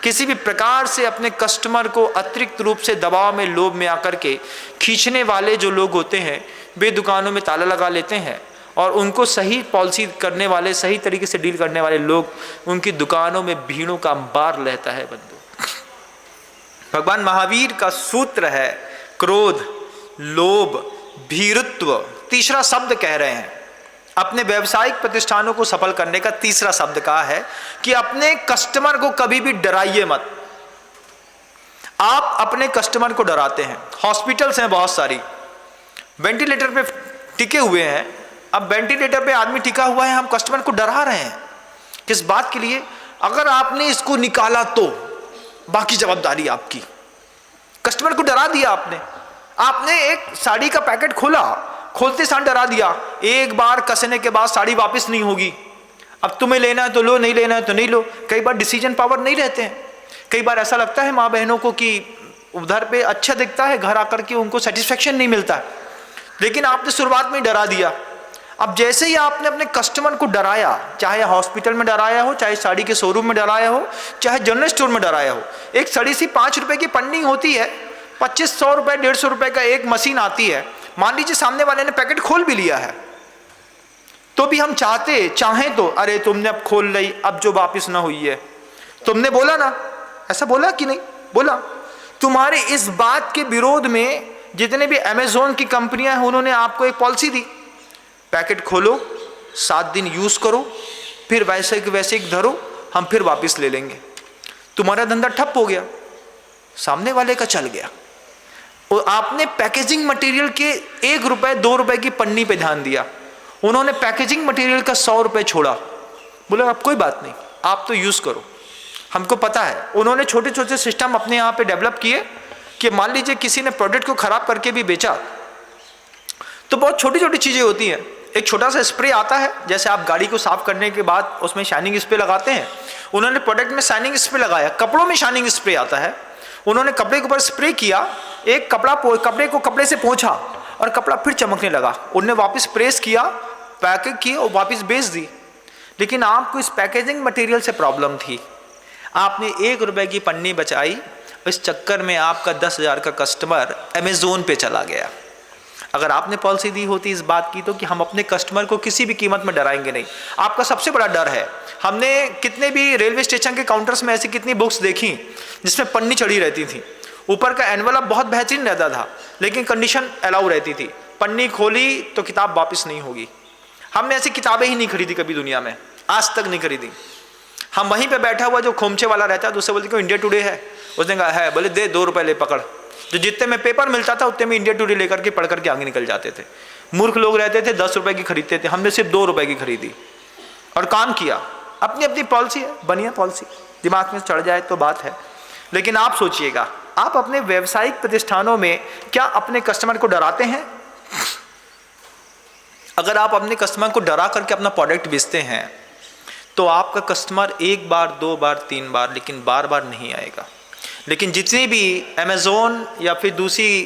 [SPEAKER 1] किसी भी प्रकार से अपने कस्टमर को अतिरिक्त रूप से दबाव में, लोभ में आकर के खींचने वाले जो लोग होते हैं वे दुकानों में ताला लगा लेते हैं और उनको सही पॉलिसी करने वाले, सही तरीके से डील करने वाले लोग, उनकी दुकानों में भीड़ों का अंबार रहता है बंधु। भगवान महावीर का सूत्र है क्रोध, लोभ, भीरुत्व। तीसरा शब्द कह रहे हैं, अपने व्यावसायिक प्रतिष्ठानों को सफल करने का तीसरा शब्द कहा है कि अपने कस्टमर को कभी भी डराइए मत। आप अपने कस्टमर को डराते हैं। हॉस्पिटल्स हैं बहुत सारी, वेंटिलेटर पे टिके हुए हैं। अब वेंटिलेटर पे आदमी टिका हुआ है, हम कस्टमर को डरा रहे हैं। किस बात के लिए? अगर आपने इसको निकाला तो बाकी जवाबदारी आपकी। कस्टमर को डरा दिया आपने। आपने एक साड़ी का पैकेट खोला, खोलते साथ डरा दिया, एक बार कसने के बाद साड़ी वापस नहीं होगी। अब तुम्हें लेना है तो लो, नहीं लेना है तो नहीं लो। कई बार डिसीजन पावर नहीं रहते हैं। कई बार ऐसा लगता है माँ बहनों को कि उधर पे अच्छा दिखता है, घर आकर के उनको सेटिस्फेक्शन नहीं मिलता, लेकिन आपने शुरुआत में डरा दिया। अब जैसे ही आपने अपने कस्टमर को डराया, चाहे हॉस्पिटल में डराया हो, चाहे साड़ी के शोरूम में डराया हो, चाहे जनरल स्टोर में डराया हो। एक सड़ी सी 5 रुपए की पन्नी होती है, 2500 रुपए 150 रुपए का एक मशीन आती है। मान लीजिए सामने वाले ने पैकेट खोल भी लिया है, तो भी हम चाहें तो अरे तुमने अब खोल ली, अब जो वापिस ना हुई है, तुमने बोला ना, ऐसा बोला कि नहीं बोला? तुम्हारे इस बात के विरोध में जितने भी अमेज़न की कंपनियां हैं, उन्होंने आपको एक पॉलिसी दी, पैकेट खोलो, 7 दिन यूज करो, फिर वैसे के वैसे धरो, हम फिर वापस ले लेंगे। तुम्हारा धंधा ठप हो गया, सामने वाले का चल गया। और आपने पैकेजिंग मटेरियल के 1 रुपए 2 रुपए की पन्नी पे ध्यान दिया, उन्होंने पैकेजिंग मटेरियल का 100 रुपए छोड़ा। बोला अब कोई बात नहीं, आप तो यूज करो, हमको पता है। उन्होंने छोटे छोटे सिस्टम अपने यहाँ पे डेवलप किए कि मान लीजिए किसी ने प्रोडक्ट को खराब करके भी बेचा, तो बहुत छोटी छोटी चीजें होती हैं। एक छोटा सा स्प्रे आता है, जैसे आप गाड़ी को साफ करने के बाद उसमें शाइनिंग स्प्रे लगाते हैं, उन्होंने प्रोडक्ट में शाइनिंग स्प्रे लगाया। कपड़ों में शाइनिंग स्प्रे आता है, उन्होंने कपड़े के ऊपर स्प्रे किया, एक कपड़े को कपड़े से पोंछा और कपड़ा फिर चमकने लगा। उन्होंने वापस प्रेस किया, पैकेज की और वापस बेच दी। लेकिन आपको इस पैकेजिंग मटेरियल से प्रॉब्लम थी, आपने 1 रुपए की पन्नी बचाई, इस चक्कर में आपका 10,000 का कस्टमर अमेज़न पे चला गया। अगर आपने पॉलिसी दी होती इस बात की तो कि हम अपने कस्टमर को किसी भी कीमत में डराएंगे नहीं। आपका सबसे बड़ा डर है, हमने कितने भी रेलवे स्टेशन के काउंटर्स में ऐसी कितनी बुक्स देखी जिसमें पन्नी चढ़ी रहती थी, ऊपर का एनवलप बहुत बेहतरीन रहता था, लेकिन कंडीशन अलाउ रहती थी, पन्नी खोली तो किताब वापस नहीं होगी। हमने ऐसी किताबें ही नहीं खरीदी कभी दुनिया में, आज तक नहीं खरीदी। हम वहीं पे बैठा हुआ जो खोमचे वाला रहता है, तो उससे बोलते क्यों इंडिया टुडे है, उसने कहा है, बोले दे 2 रुपए ले पकड़। जो जितने में पेपर मिलता था उतने में इंडिया टुडे लेकर के पढ़ करके आगे निकल जाते थे। मूर्ख लोग रहते थे 10 रुपए की खरीदते थे, हमने सिर्फ 2 रुपए की खरीदी और काम किया। अपनी अपनी पॉलिसी है, बढ़िया पॉलिसी, दिमाग में चढ़ जाए तो बात है। लेकिन आप सोचिएगा, आप अपने व्यावसायिक प्रतिष्ठानों में क्या अपने कस्टमर को डराते हैं? अगर आप अपने कस्टमर को डरा करके अपना प्रोडक्ट बेचते हैं तो आपका कस्टमर 1 बार 2 बार 3 बार, लेकिन बार बार नहीं आएगा। लेकिन जितनी भी अमेज़न या फिर दूसरी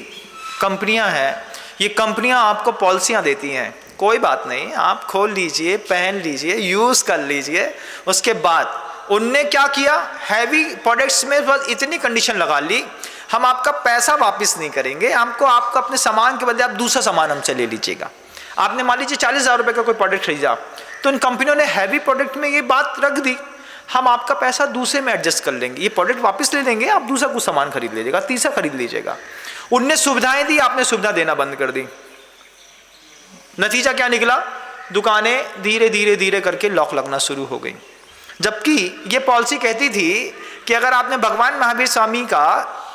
[SPEAKER 1] कंपनियां हैं, ये कंपनियां आपको पॉलिसियां देती हैं, कोई बात नहीं, आप खोल लीजिए, पहन लीजिए, यूज़ कर लीजिए। उसके बाद उनने क्या किया, हैवी प्रोडक्ट्स में बस इतनी कंडीशन लगा ली, हम आपका पैसा वापस नहीं करेंगे, हमको आपका अपने सामान के बदले आप दूसरा सामान हमसे ले लीजिएगा। आपने मान लीजिए 40,000 रुपये का कोई प्रोडक्ट खरीदा, तो इन कंपनियों ने हैवी प्रोडक्ट में ये बात रख दी, हम आपका पैसा दूसरे में एडजस्ट कर लेंगे, ये प्रोडक्ट वापस ले लेंगे, आप दूसरा कुछ सामान खरीद लीजिएगा, तीसरा खरीद लीजिएगा। उनने सुविधाएं दी, आपने सुविधा देना बंद कर दी। नतीजा क्या निकला? दुकानें धीरे धीरे धीरे करके लॉक लगना शुरू हो गई। जबकि ये पॉलिसी कहती थी कि अगर आपने भगवान महावीर स्वामी का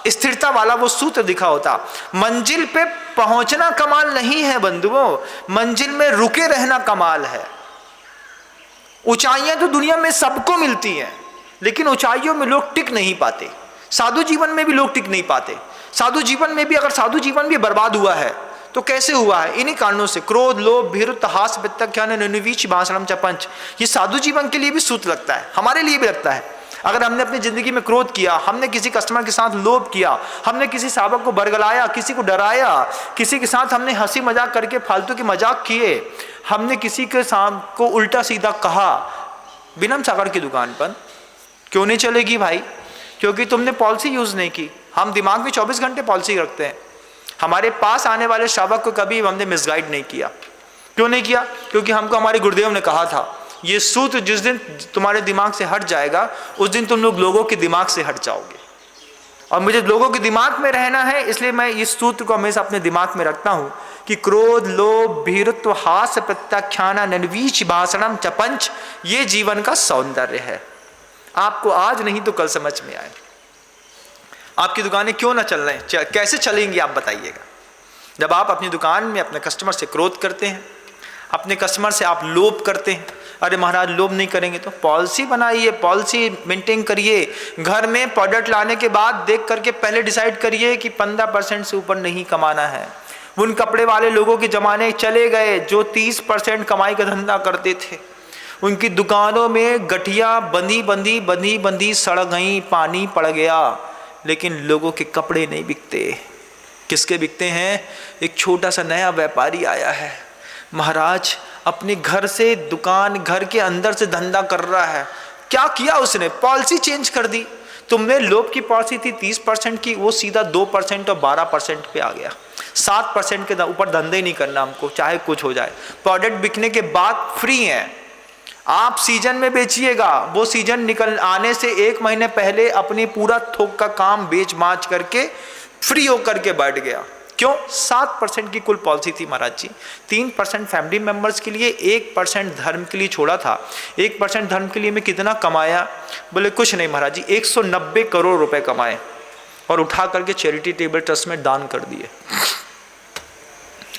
[SPEAKER 1] स्थिरता वाला वो सूत्र दिखा होता, मंजिल पे पहुंचना कमाल नहीं है बंधुओं, मंजिल में रुके रहना कमाल है। ऊंचाइयां तो दुनिया में सबको मिलती हैं, लेकिन ऊंचाइयों में लोग टिक नहीं पाते। साधु जीवन में भी लोग टिक नहीं पाते। साधु जीवन में भी, अगर साधु जीवन भी बर्बाद हुआ है तो कैसे हुआ है? इन्हीं कारणों से, क्रोध, लोभ, भीरुत्व, हास, वित्त, ज्ञान, निर्विच, भाषणम च पंच। ये साधु जीवन के लिए भी सूत्र लगता है, हमारे लिए भी लगता है। अगर हमने अपनी जिंदगी में क्रोध किया, हमने किसी कस्टमर के साथ लोभ किया, हमने किसी सावक को बरगलाया, किसी को डराया, किसी के साथ हमने हंसी मजाक करके फालतू के मजाक किए, हमने किसी के साथ को उल्टा सीधा कहा, बिनम सागर की दुकान पर क्यों नहीं चलेगी भाई? क्योंकि तुमने पॉलिसी यूज नहीं की। हम दिमाग में 24 घंटे पॉलिसी रखते हैं। हमारे पास आने वाले श्रावक को कभी हमने मिसगाइड नहीं किया। क्यों नहीं किया? क्योंकि हमको हमारे गुरुदेव ने कहा था ये सूत्र जिस दिन तुम्हारे दिमाग से हट जाएगा उस दिन तुम लोग लोगों के दिमाग से हट जाओगे। और मुझे लोगों के दिमाग में रहना है, इसलिए मैं इस सूत्र को हमेशा अपने दिमाग में रखता हूं कि क्रोध, लोभ, भीरुत्व, हास्य, प्रत्याख्यान, निर्वीच भाषणम च पंच, ये जीवन का सौंदर्य है। आपको आज नहीं तो कल समझ में आए। आपकी दुकानें क्यों ना चल रही, कैसे चलेंगी आप बताइएगा? जब आप अपनी दुकान में अपने कस्टमर से क्रोध करते हैं, अपने कस्टमर से आप लोभ करते हैं। अरे महाराज लोभ नहीं करेंगे तो पॉलिसी बनाइए, पॉलिसी मेंटेन करिए। घर में प्रोडक्ट लाने के बाद देख करके पहले डिसाइड करिए कि 15% से ऊपर नहीं कमाना है। उन कपड़े वाले लोगों के जमाने चले गए जो 30% कमाई का धंधा करते थे। उनकी दुकानों में गठिया बंदी सड़ गई, पानी पड़ गया, लेकिन लोगों के कपड़े नहीं बिकते। किसके बिकते हैं? एक छोटा सा नया व्यापारी आया है, महाराज अपने घर से दुकान, घर के अंदर से धंधा कर रहा है। क्या किया उसने? पॉलिसी चेंज कर दी। तुमने लोभ की पॉलिसी थी 30% की, वो सीधा 2% और 12% पे आ गया। 7% के ऊपर धंधे नहीं करना हमको, चाहे कुछ हो जाए। प्रोडक्ट बिकने के बाद फ्री है, आप सीजन में बेचिएगा। वो सीजन निकल आने से 1 महीने पहले अपनी पूरा थोक का काम बेच माच करके फ्री होकर के बैठ गया। क्यों? 7% की कुल पॉलिसी थी महाराज जी। 3% फैमिली मेंबर्स के लिए, 1% धर्म के लिए छोड़ा था। 1% धर्म के लिए मैं कितना कमाया? बोले कुछ नहीं महाराज जी, 190 करोड़ रुपए कमाए और उठा करके चैरिटी टेबल ट्रस्ट में दान कर दिए।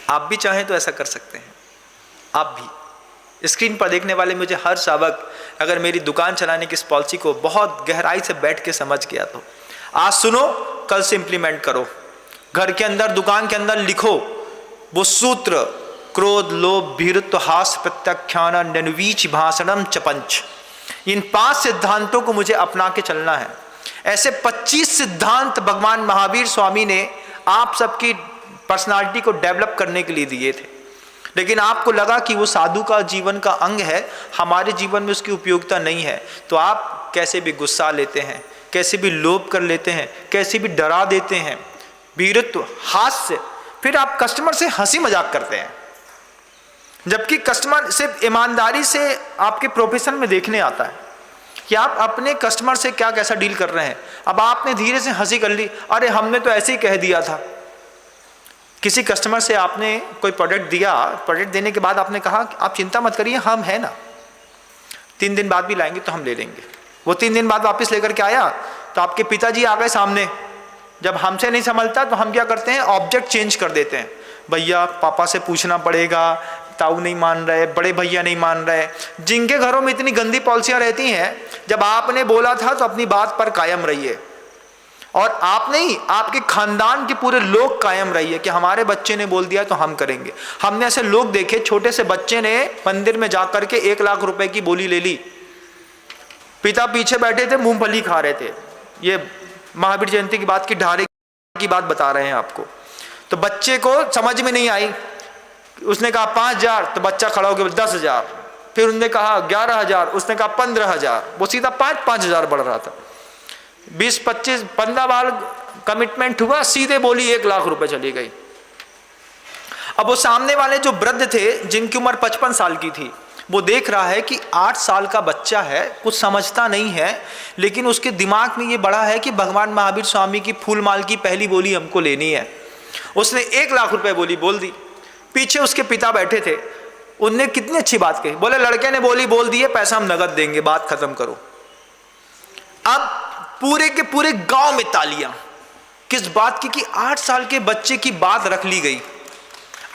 [SPEAKER 1] आप भी चाहें तो ऐसा कर सकते हैं। आप भी स्क्रीन पर देखने वाले मुझे हर शावक अगर मेरी दुकान चलाने की इस पॉलिसी को बहुत गहराई से बैठ के समझ गया तो आज सुनो, कल से इंप्लीमेंट करो। घर के अंदर, दुकान के अंदर लिखो वो सूत्र, क्रोध, लोभ, भीरुत्व, हास्य, प्रत्याख्यान, निर्वीच भाषणम च पंच। इन 5 सिद्धांतों को मुझे अपना के चलना है। ऐसे 25 सिद्धांत भगवान महावीर स्वामी ने आप सबकी पर्सनालिटी को डेवलप करने के लिए दिए थे, लेकिन आपको लगा कि वो साधु का जीवन का अंग है, हमारे जीवन में उसकी उपयोगिता नहीं है, तो आप कैसे भी गुस्सा लेते हैं, कैसे भी लोभ कर लेते हैं, कैसे भी डरा देते हैं। भीरुत्व, हास्य, फिर आप कस्टमर से हंसी मजाक करते हैं, जबकि कस्टमर सिर्फ ईमानदारी से आपके प्रोफेशन में देखने आता है कि आप अपने कस्टमर से क्या कैसा डील कर रहे हैं। अब आपने धीरे से हंसी कर ली, अरे हमने तो ऐसे ही कह दिया था। किसी कस्टमर से आपने कोई प्रोडक्ट दिया, प्रोडक्ट देने के बाद आपने कहा आप चिंता मत करिए, हम है ना, 3 दिन बाद भी लाएंगे तो हम ले लेंगे। वो 3 दिन बाद वापस लेकर के आया तो आपके पिताजी आ गए सामने। जब हमसे नहीं संभलता तो हम क्या करते हैं, ऑब्जेक्ट चेंज कर देते हैं। भैया पापा से पूछना पड़ेगा, ताऊ नहीं मान रहे, बड़े भैया नहीं मान रहे। जिनके घरों में इतनी गंदी पॉलिसियां रहती हैं, जब आपने बोला था तो अपनी बात पर कायम रहिए। और आप नहीं, आपके खानदान के पूरे लोग कायम रहिए कि हमारे बच्चे ने बोल दिया तो हम करेंगे। हमने ऐसे लोग देखे, छोटे से बच्चे ने मंदिर में जाकर के 1 लाख रुपए की बोली ले ली। पिता पीछे बैठे थे, मूंगफली खा रहे थे। ये महावीर जयंती की बात की ढारे की बात बता रहे हैं आपको। तो बच्चे को समझ में नहीं आई, उसने कहा 5000, तो बच्चा खड़ा हो गया 10,000। फिर उन्होंने कहा 11,000, उसने कहा 15,000। वो सीधा 5,000 बढ़ रहा था। 20, 25, 15 बार कमिटमेंट हुआ, सीधे बोली 1 लाख रुपए चली गई। अब वो सामने वाले जो वृद्ध थे जिनकी उम्र 55 साल की थी, वो देख रहा है कि 8 साल का बच्चा है, कुछ समझता नहीं है, लेकिन उसके दिमाग में ये बड़ा है कि भगवान महावीर स्वामी की फूलमाल की पहली बोली हमको लेनी है। उसने 1 लाख रुपए बोली बोल दी। पीछे उसके पिता बैठे थे, उनने कितनी अच्छी बात कही, बोले लड़के ने बोली बोल दी है, पैसा हम नगद देंगे, बात खत्म करो। अब पूरे के पूरे गांव में तालियां, किस बात की कि 8 साल के बच्चे की बात रख ली गई।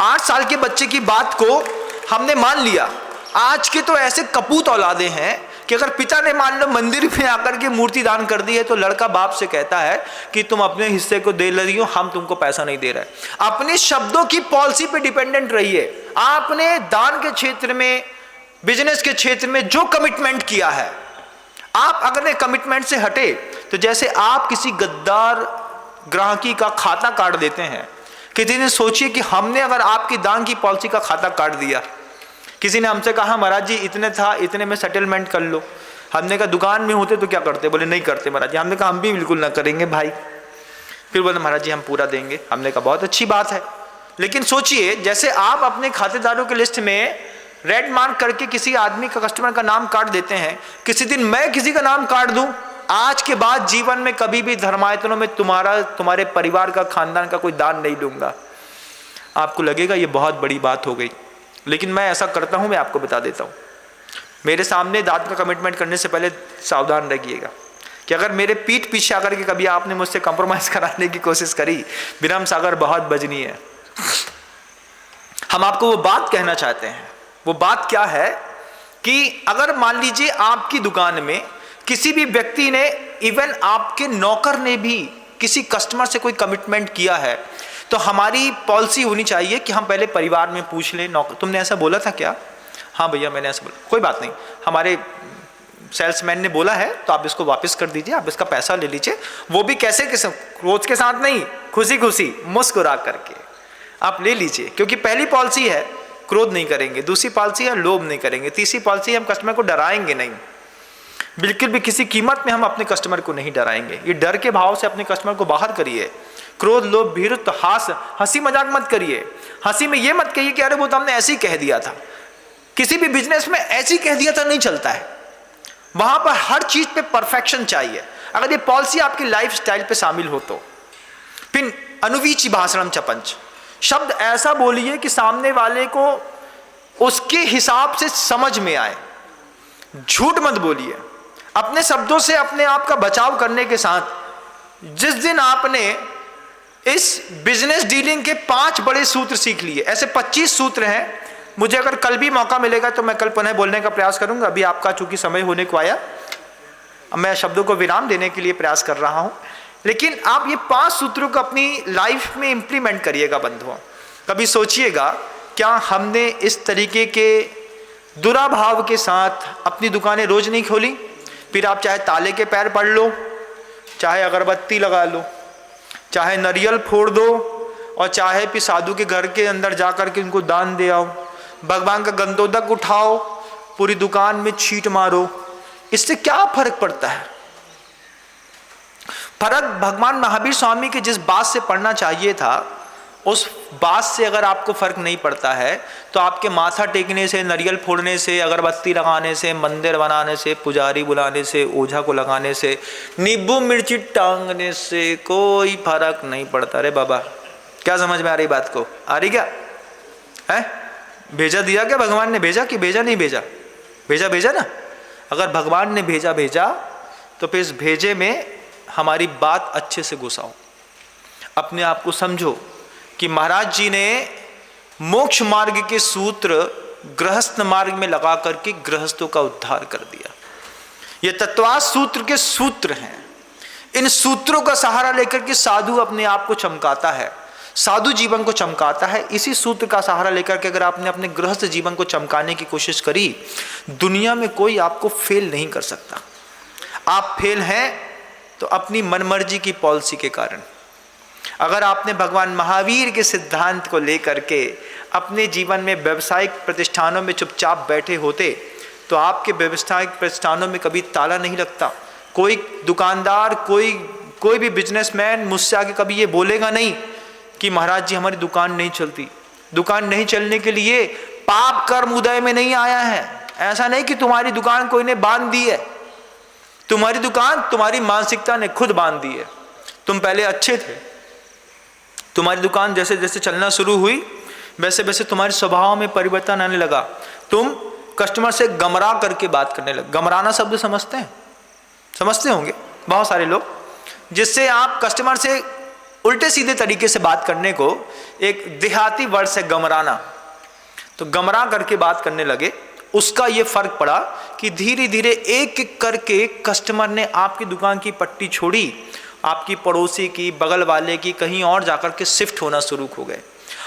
[SPEAKER 1] 8 साल के बच्चे की बात को हमने मान लिया। आज के तो ऐसे कपूत औलादे हैं कि अगर पिता ने मान लो मंदिर में आकर के मूर्ति दान कर दी है तो लड़का बाप से कहता है कि तुम अपने हिस्से को दे रही हो, हम तुमको पैसा नहीं दे रहे। अपने शब्दों की पॉलिसी पे डिपेंडेंट रहिए। आपने दान के क्षेत्र में, बिजनेस के क्षेत्र में जो कमिटमेंट किया है, आप अगर कमिटमेंट से हटे तो जैसे आप किसी गद्दार ग्राहकी का खाता काट देते हैं। किसी ने सोचिए कि हमने अगर आपकी दान की पॉलिसी का खाता काट दिया, किसी ने हमसे कहा महाराज जी इतने था, इतने में सेटलमेंट कर लो। हमने कहा दुकान में होते तो क्या करते? बोले नहीं करते महाराज जी। हमने कहा हम भी बिल्कुल ना करेंगे भाई। फिर बोले महाराज जी हम पूरा देंगे। हमने कहा बहुत अच्छी बात है, लेकिन सोचिए, जैसे आप अपने खातेदारों की लिस्ट में रेड मार्क करके किसी आदमी का, कस्टमर का नाम काट देते हैं, किसी दिन मैं किसी का नाम काट दूं, आज के बाद जीवन में कभी भी धर्मायतनों में तुम्हारे परिवार का, खानदान का कोई दान नहीं लूंगा। आपको लगेगा ये बहुत बड़ी बात हो गई, लेकिन मैं ऐसा करता हूं। मैं आपको बता देता हूं, मेरे सामने दान का कमिटमेंट करने से पहले सावधान रहिएगा कि अगर मेरे पीठ पीछे आकर के कभी आपने मुझसे कंप्रोमाइज कराने की कोशिश करी, विनम्र सागर बहुत बजनी है। हम आपको वो बात कहना चाहते हैं। वो बात क्या है कि अगर मान लीजिए आपकी दुकान में किसी भी व्यक्ति ने, इवन आपके नौकर ने भी किसी कस्टमर से कोई कमिटमेंट किया है, तो हमारी पॉलिसी होनी चाहिए कि हम पहले परिवार में पूछ लें, नौकर तुमने ऐसा बोला था क्या? हाँ भैया मैंने ऐसा बोला। कोई बात नहीं, हमारे सेल्समैन ने बोला है तो आप इसको वापस कर दीजिए, आप इसका पैसा ले लीजिए। वो भी कैसे, क्रोध के साथ नहीं, खुशी खुशी मुस्कुरा करके आप ले लीजिए, क्योंकि पहली पॉलिसी है क्रोध नहीं करेंगे, दूसरी पॉलिसी है लोभ नहीं करेंगे, तीसरी पॉलिसी हम कस्टमर को डराएंगे नहीं, बिल्कुल भी किसी कीमत में हम अपने कस्टमर को नहीं डराएंगे। ये डर के भाव से अपने कस्टमर को बाहर करिए। क्रोध लोभ भीरु तो हंसी मजाक मत करिए। हंसी में ये मत कहिए कि अरे वो तो हमने ऐसे ही कह दिया था। किसी भी बिजनेस में ऐसे ही कह दिया था नहीं चलता है, वहां पर हर चीज पे परफेक्शन चाहिए। अगर ये पॉलिसी आपकी लाइफ स्टाइल पे शामिल हो तो फिर अनुवीची भाषणम चपंच, शब्द ऐसा बोलिए कि सामने वाले को उसके हिसाब से समझ में आए। झूठ मत बोलिए। अपने शब्दों से अपने आप का बचाव करने के साथ जिस दिन आपने इस बिजनेस डीलिंग के 5 बड़े सूत्र सीख लिए, ऐसे 25 सूत्र हैं, मुझे अगर कल भी मौका मिलेगा तो मैं कल पुनः बोलने का प्रयास करूंगा। अभी आपका चूंकि समय होने को आया, मैं शब्दों को विराम देने के लिए प्रयास कर रहा हूं, लेकिन आप ये 5 सूत्रों को अपनी लाइफ में इंप्लीमेंट करिएगा बंधुओं। कभी सोचिएगा क्या हमने इस तरीके के दुराभाव के साथ अपनी दुकानें रोज नहीं खोली? फिर आप चाहे ताले के पैर पड़ लो, चाहे अगरबत्ती लगा लो, चाहे नारियल फोड़ दो, और चाहे फिर साधु के घर के अंदर जाकर के उनको दान दे आओ, भगवान का गंदोदक उठाओ, पूरी दुकान में छींट मारो, इससे क्या फर्क पड़ता है? फर्क भगवान महावीर स्वामी के जिस बात से पड़ना चाहिए था, उस बात से अगर आपको फर्क नहीं पड़ता है तो आपके माथा टेकने से, नारियल फोड़ने से, अगरबत्ती लगाने से, मंदिर बनाने से, पुजारी बुलाने से, ओझा को लगाने से, नींबू मिर्ची टांगने से कोई फर्क नहीं पड़ता। रे बाबा, क्या समझ में आ रही बात को? आ रही क्या है? भेजा दिया क्या भगवान ने? भेजा कि भेजा नहीं भेजा? भेजा ना। अगर भगवान ने भेजा तो फिर इस भेजे में हमारी बात अच्छे से घुसाओ। अपने आप को समझो कि महाराज जी ने मोक्ष मार्ग के सूत्र गृहस्थ मार्ग में लगा करके गृहस्थों का उद्धार कर दिया। ये तत्वास सूत्र के सूत्र हैं। इन सूत्रों का सहारा लेकर के साधु अपने आप को चमकाता है, साधु जीवन को चमकाता है। इसी सूत्र का सहारा लेकर के अगर आपने अपने गृहस्थ जीवन को चमकाने की कोशिश करी, दुनिया में कोई आपको फेल नहीं कर सकता। आप फेल हैं तो अपनी मनमर्जी की पॉलिसी के कारण। अगर आपने भगवान महावीर के सिद्धांत को लेकर के अपने जीवन में व्यवसायिक प्रतिष्ठानों में चुपचाप बैठे होते तो आपके व्यवसायिक प्रतिष्ठानों में कभी ताला नहीं लगता। कोई दुकानदार, कोई भी बिजनेसमैन मुझसे आगे कभी ये बोलेगा नहीं कि महाराज जी हमारी दुकान नहीं चलती। दुकान नहीं चलने के लिए पाप कर्म उदय में नहीं आया है। ऐसा नहीं कि तुम्हारी दुकान कोई ने बांध दी है। तुम्हारी दुकान तुम्हारी मानसिकता ने खुद बांध दी है। तुम पहले अच्छे थे, तुम्हारी दुकान जैसे जैसे चलना शुरू हुई वैसे वैसे तुम्हारे स्वभाव में परिवर्तन आने लगा। तुम कस्टमर से गमरा करके बात करने लगे। गमराना शब्द समझते हैं? समझते होंगे बहुत सारे लोग, जिससे आप कस्टमर से उल्टे सीधे तरीके से बात करने को एक देहाती वर्ड से गमराना, तो गमरा करके बात करने लगे। उसका ये फर्क पड़ा कि धीरे धीरे एक एक करके कस्टमर ने आपकी दुकान की पट्टी छोड़ी, आपकी पड़ोसी की, बगल वाले की, कहीं और जाकर के शिफ्ट होना शुरू हो गए।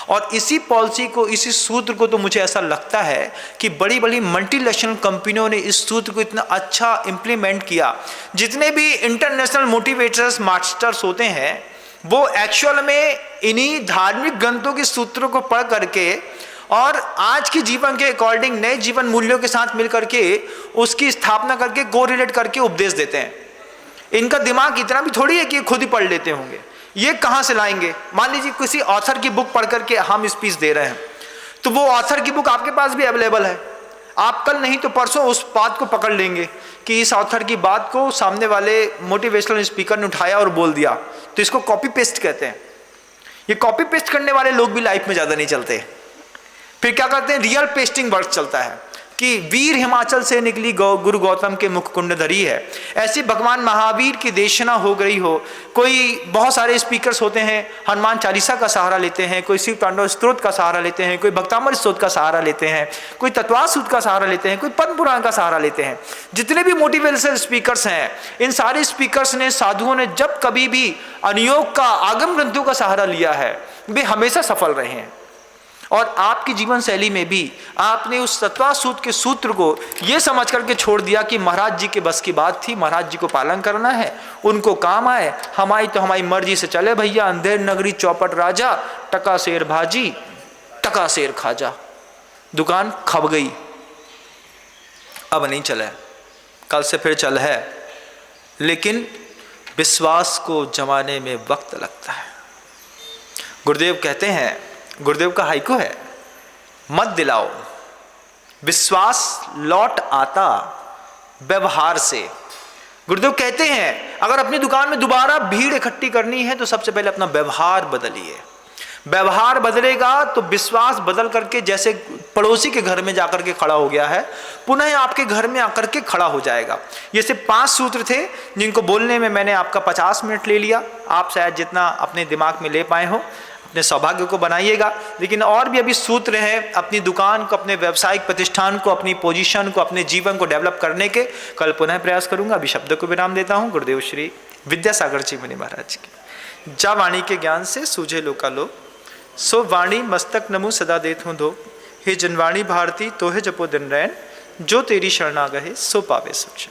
[SPEAKER 1] और इसी पॉलिसी को, इसी सूत्र को तो मुझे ऐसा लगता है कि बड़ी बड़ी मल्टीनेशनल कंपनियों ने इस सूत्र को इतना अच्छा इम्प्लीमेंट किया। जितने भी इंटरनेशनल मोटिवेटर्स मास्टर्स होते हैं वो एक्चुअल में इन्हीं धार्मिक ग्रंथों के सूत्रों को पढ़ करके और आज के जीवन के अकॉर्डिंग नए जीवन मूल्यों के साथ मिलकर के उसकी स्थापना करके कोरिलेट करके उपदेश देते हैं। इनका दिमाग इतना भी थोड़ी है कि खुद ही पढ़ लेते होंगे। ये कहाँ से लाएंगे? मान लीजिए किसी ऑथर की बुक पढ़ करके हम स्पीच दे रहे हैं, तो वो ऑथर की बुक आपके पास भी अवेलेबल है। आप कल नहीं तो परसों उस बात को पकड़ लेंगे कि इस ऑथर की बात को सामने वाले मोटिवेशनल स्पीकर ने उठाया और बोल दिया, तो इसको कॉपी पेस्ट कहते हैं। ये कॉपी पेस्ट करने वाले लोग भी लाइफ में ज़्यादा नहीं चलते। फिर क्या करते हैं? रियल पेस्टिंग वर्क चलता है कि वीर हिमाचल से निकली गुरु गौतम के मुख कुंड धरी है। ऐसे भगवान महावीर की देशना हो गई हो। कोई बहुत सारे स्पीकर्स होते हैं, हनुमान चालीसा का सहारा लेते हैं, कोई शिव तांडव स्तोत्र का सहारा लेते हैं, कोई भक्तामृत स्तोत्र का सहारा लेते हैं, कोई तत्वार सूत्र का सहारा लेते हैं, कोई पद्म पुराण का सहारा लेते हैं। जितने भी मोटिवेशनल स्पीकर्स हैं, इन सारे स्पीकर्स ने, साधुओं ने जब कभी भी अनुयोग का, आगम ग्रंथों का सहारा लिया है, वे हमेशा सफल रहे हैं। और आपकी जीवन शैली में भी आपने उस तत्वार सूत्र के सूत्र को यह समझ करके छोड़ दिया कि महाराज जी के बस की बात थी, महाराज जी को पालन करना है, उनको काम आए, हमारी तो हमारी मर्जी से चले भैया। अंधेर नगरी चौपट राजा, टका शेर भाजी, टका शेर खाजा। दुकान खप गई, अब नहीं चले, कल से फिर चल है, लेकिन विश्वास को जमाने में वक्त लगता है। गुरुदेव कहते हैं, गुरुदेव का हाइकू है, मत दिलाओ विश्वास लौट आता व्यवहार से। गुरुदेव कहते हैं अगर अपनी दुकान में दोबारा भीड़ इकट्ठी करनी है तो सबसे पहले अपना व्यवहार बदलिए। व्यवहार बदलेगा तो विश्वास बदल करके, जैसे पड़ोसी के घर में जाकर के खड़ा हो गया है, पुनः आपके घर में आकर के खड़ा हो जाएगा। ये सिर्फ 5 सूत्र थे जिनको बोलने में मैंने आपका 50 मिनट ले लिया। आप शायद जितना अपने दिमाग में ले पाए हो, अपने सौभाग्य को बनाइएगा। लेकिन और भी अभी सूत्र हैं अपनी दुकान को, अपने व्यावसायिक प्रतिष्ठान को, अपनी पोजीशन को, अपने जीवन को डेवलप करने के। कल पुनः प्रयास करूंगा। अभी शब्द को विराम देता हूं। गुरुदेव श्री विद्यासागर जी मुनि महाराज की। जा वाणी के ज्ञान से सूझे लोकालोक, सो वाणी मस्तक नमु सदा देत हूँ धो। हे जनवाणी भारती तोहे जपो दिन रैन, जो तेरी शरणा गहे सो पावे सुच।